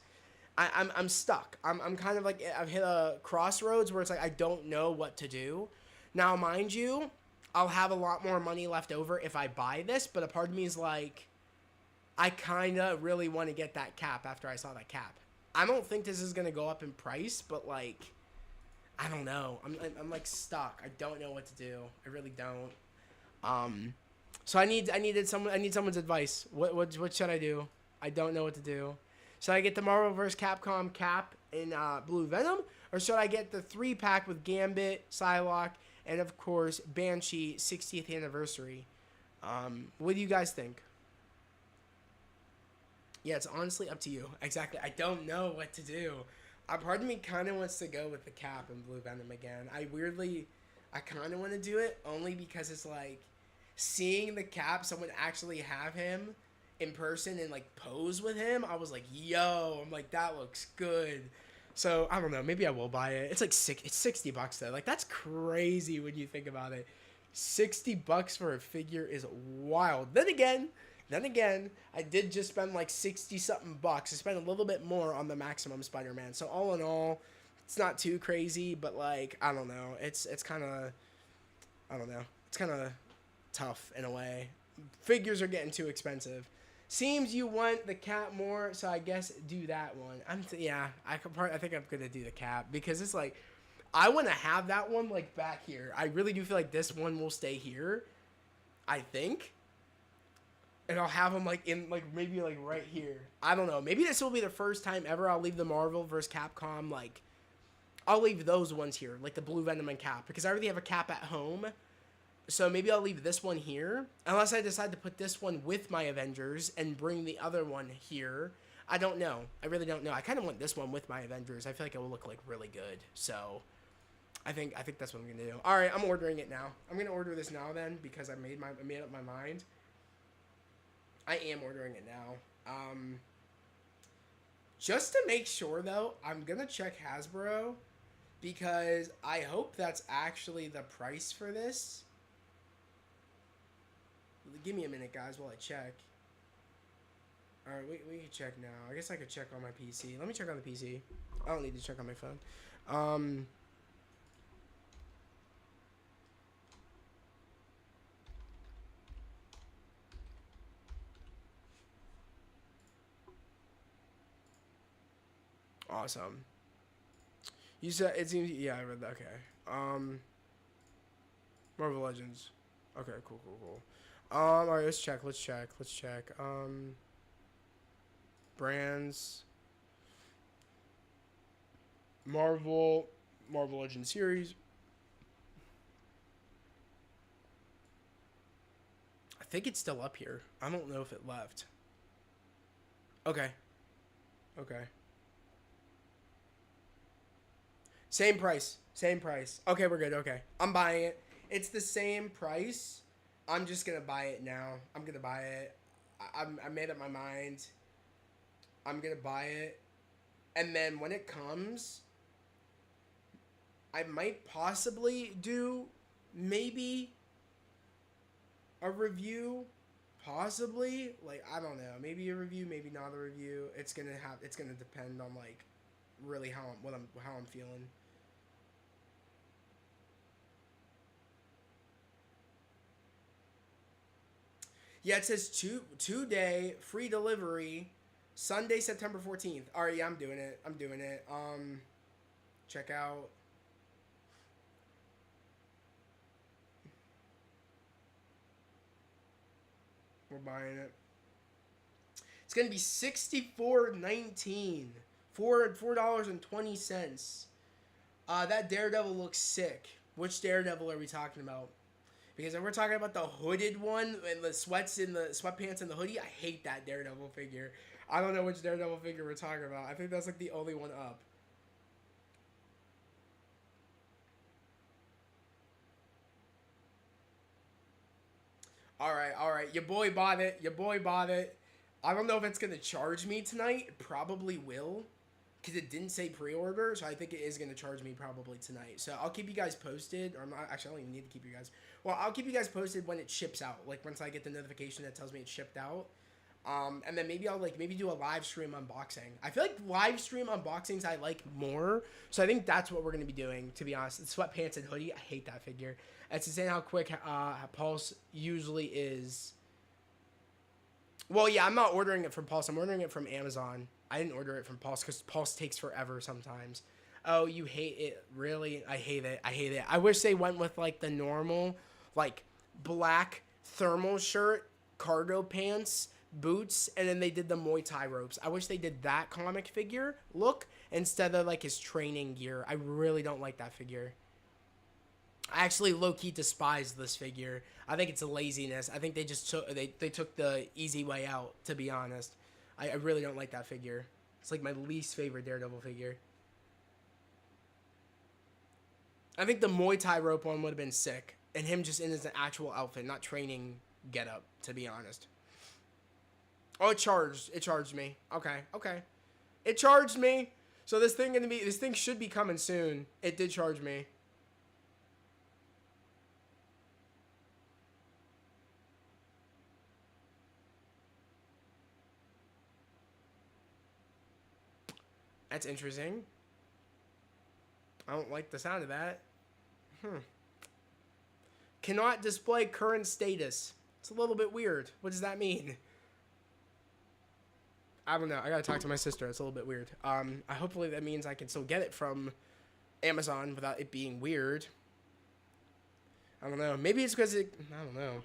I'm stuck. I'm kind of like, I've hit a crossroads where it's like, I don't know what to do. Now, mind you, I'll have a lot more money left over if I buy this, but a part of me is like, I kind of really want to get that Cap after I saw that Cap. I don't think this is going to go up in price, but like, I don't know. I'm like stuck. I don't know what to do. I really don't. So I need someone's advice. What should I do? I don't know what to do. Should I get the Marvel vs. Capcom Cap in Blue Venom? Or should I get the 3-pack with Gambit, Psylocke, and of course, Banshee 60th anniversary? What do you guys think? Yeah, it's honestly up to you. Exactly. I don't know what to do. Part of me kind of wants to go with the Cap and Blue Venom again. I kind of want to do it only because it's like seeing the Cap, someone actually have him in person and like pose with him. I was like, yo, I'm like, that looks good. So I don't know, maybe I will buy it. It's like it's $60 though. Like that's crazy when you think about it. $60 for a figure is wild. Then again, I did just spend like 60 something bucks. I spent a little bit more on the Maximum Spider-Man. So all in all, it's not too crazy, but like I don't know. It's kind of, I don't know. It's kind of tough in a way. Figures are getting too expensive. Seems you want the Cap more, so I guess do that one. I think I'm gonna do the Cap because it's like I want to have that one like back here. I really do feel like this one will stay here. I think, and I'll have them like in like maybe like right here. I don't know. Maybe this will be the first time ever I'll leave the Marvel vs. Capcom like. I'll leave those ones here, like the Blue Venom and Cap, because I already have a Cap at home. So maybe I'll leave this one here, unless I decide to put this one with my Avengers and bring the other one here. I don't know. I really don't know. I kind of want this one with my Avengers. I feel like it will look like really good. So I think that's what I'm gonna do. All right, I'm ordering it now. I'm gonna order this now then because I made up my mind. I am ordering it now. Just to make sure though, I'm gonna check Hasbro because I hope that's actually the price for this. Give me a minute, guys, while I check. Alright, we can check now. I guess I could check on my PC. Let me check on the PC. I don't need to check on my phone. Awesome. You said it seems. Yeah, I read that. Okay. Marvel Legends. Okay, cool. Alright, let's check. Brands. Marvel Legends series. think it's still up here. I don't know if it left. Okay. Okay. Same price. Same price. Okay, we're good. Okay. I'm buying it. It's the same price. I'm just going to buy it now. I'm going to buy it. I made up my mind. I'm going to buy it. And then when it comes, I might possibly do maybe a review. Possibly. Like, I don't know. Maybe a review, maybe not a review. It's going to depend on, like, really how I'm feeling. Yeah, it says two-day free delivery, Sunday, September 14th. All right, yeah, I'm doing it. Check out. We're buying it. It's gonna be $64.19. $4.20. That Daredevil looks sick. Which Daredevil are we talking about? Because if we're talking about the hooded one and the sweatpants and the hoodie, I hate that Daredevil figure. I don't know which Daredevil figure we're talking about. I think that's like the only one up. All right. Your boy bought it. I don't know if it's going to charge me tonight. It probably will. Because it didn't say pre-order, so I think it is going to charge me probably tonight. So I'll keep you guys posted. Or I'm not, actually, I don't even need to keep you guys. Well, I'll keep you guys posted when it ships out. Like, once I get the notification that tells me it's shipped out. And then maybe I'll, maybe do a live stream unboxing. I feel like live stream unboxings I like more. So I think that's what we're going to be doing, to be honest. The sweatpants and hoodie, I hate that figure. It's insane how quick Pulse usually is. Well, yeah, I'm not ordering it from Pulse. I'm ordering it from Amazon. I didn't order it from Pulse because Pulse takes forever sometimes. Oh, you hate it? Really? I hate it. I wish they went with, like, the normal, like, black thermal shirt, cargo pants, boots, and then they did the Muay Thai ropes. I wish they did that comic figure look instead of, like, his training gear. I really don't like that figure. I actually low-key despise this figure. I think it's a laziness. I think they just took the easy way out, to be honest. I really don't like that figure. It's like my least favorite Daredevil figure. I think the Muay Thai rope one would have been sick. And him just in his actual outfit, not training getup, to be honest. Oh, it charged. It charged me. Okay. It charged me. So this thing should be coming soon. It did charge me. That's interesting. I don't like the sound of that. Cannot display current status. It's a little bit weird. What does that mean? I don't know. I gotta talk to my sister. It's a little bit weird. Hopefully that means I can still get it from Amazon without it being weird. I don't know. Maybe it's because I don't know.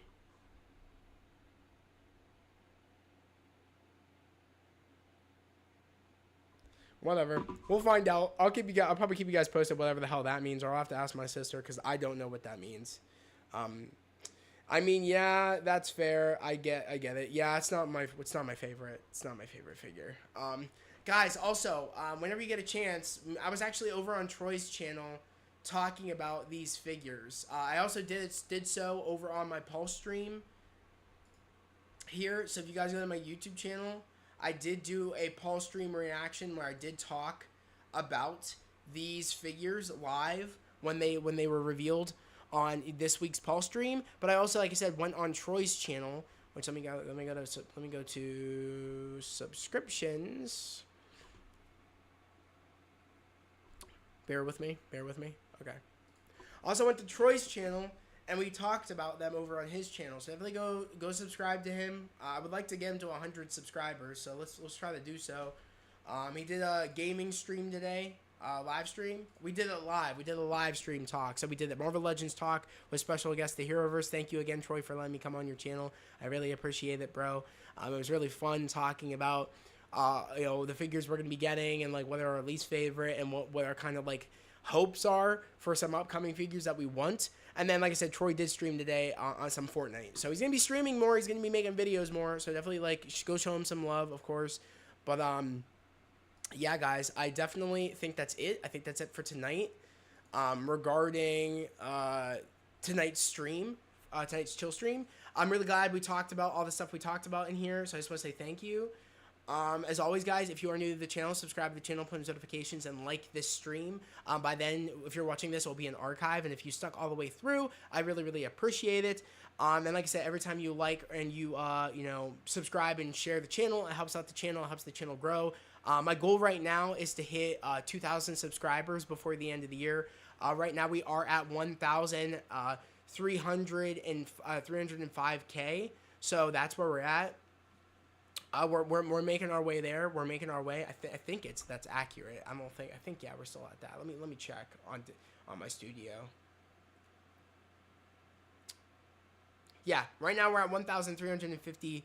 Whatever. We'll find out. I'll probably keep you guys posted whatever the hell that means, or I'll have to ask my sister because I don't know what that means. I mean, yeah, that's fair. I get it. Yeah, it's not my favorite. It's not my favorite figure. Guys, also, whenever you get a chance, I was actually over on Troy's channel talking about these figures. I also did so over on my Pulse stream here. So if you guys go to my YouTube channel, I did do a Pulse stream reaction where I did talk about these figures live when they were revealed on this week's Pulse stream. But I also, like I said, went on Troy's channel, which let me go to subscriptions. Bear with me. Okay. Also went to Troy's channel, and we talked about them over on his channel. So definitely go subscribe to him. I would like to get him to 100 subscribers, so let's try to do so. He did a gaming stream today, live stream. We did it live. We did a live stream talk. So we did the Marvel Legends talk with special guest the Heroverse. Thank you again, Troy, for letting me come on your channel. I really appreciate it, bro. It was really fun talking about the figures we're gonna be getting and like what are our least favorite and what our kind of like hopes are for some upcoming figures that we want. And then, like I said, Troy did stream today on some Fortnite. So he's going to be streaming more. He's going to be making videos more. So definitely, like, go show him some love, of course. But, yeah, guys, I definitely think that's it. I think that's it for tonight. Regarding tonight's stream, tonight's chill stream, I'm really glad we talked about all the stuff we talked about in here. So I just want to say thank you. As always, guys, if you are new to the channel, subscribe to the channel, put notifications, and like this stream. By then, if you're watching this, it will be an archive, and if you stuck all the way through, I really, really appreciate it. And like I said, every time you like and you, you know, subscribe and share the channel, it helps out the channel, it helps the channel grow. My goal right now is to hit 2,000 subscribers before the end of the year. Right now, we are at 305K, so that's where we're at. We're making our way there. We're making our way. I think that's accurate. I think yeah, we're still at that. Let me check on my studio. Yeah, right now we're at 1,350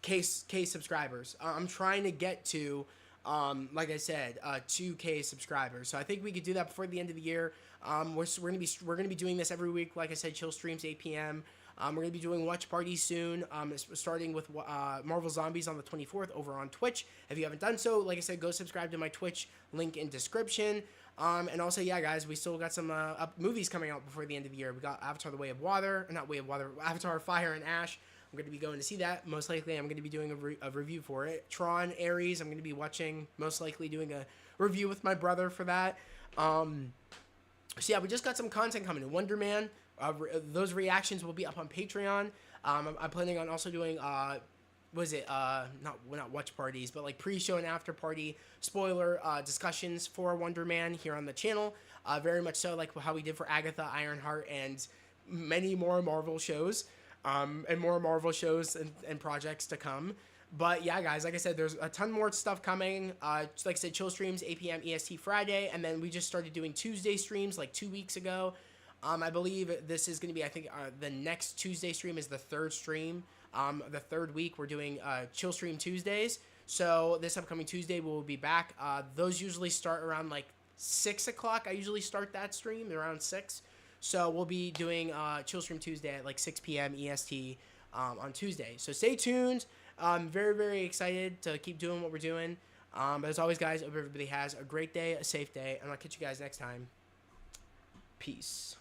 K subscribers. I'm trying to get to like I said 2K subscribers. So I think we could do that before the end of the year. We're gonna be doing this every week. Like I said, chill streams 8 p.m. We're going to be doing watch parties soon, starting with Marvel Zombies on the 24th over on Twitch. If you haven't done so, like I said, go subscribe to my Twitch, link in description. And also, yeah, guys, we still got some movies coming out before the end of the year. We got Avatar: The Way of Water, not Way of Water, Avatar: Fire and Ash. I'm going to be going to see that. Most likely, I'm going to be doing a review for it. Tron, Ares, I'm going to be watching, most likely doing a review with my brother for that. So, yeah, we just got some content coming. Wonder Man. Those reactions will be up on Patreon. I'm planning on also doing not watch parties, but like pre-show and after party spoiler discussions for Wonder Man here on the channel. Very much so like how we did for Agatha, Ironheart, and many more Marvel shows, and more Marvel shows and projects to come. But yeah, guys, like I said, there's a ton more stuff coming. Like I said, chill streams 8 p.m. EST Friday, and then we just started doing Tuesday streams like 2 weeks ago. I believe this is going to be, I think, the next Tuesday stream is the third stream. The third week, we're doing Chill Stream Tuesdays. So this upcoming Tuesday, we'll be back. Those usually start around, like, 6 o'clock. I usually start that stream around 6. So we'll be doing Chill Stream Tuesday at, like, 6 p.m. EST on Tuesday. So stay tuned. I'm very, very excited to keep doing what we're doing. But as always, guys, I hope everybody has a great day, a safe day, and I'll catch you guys next time. Peace.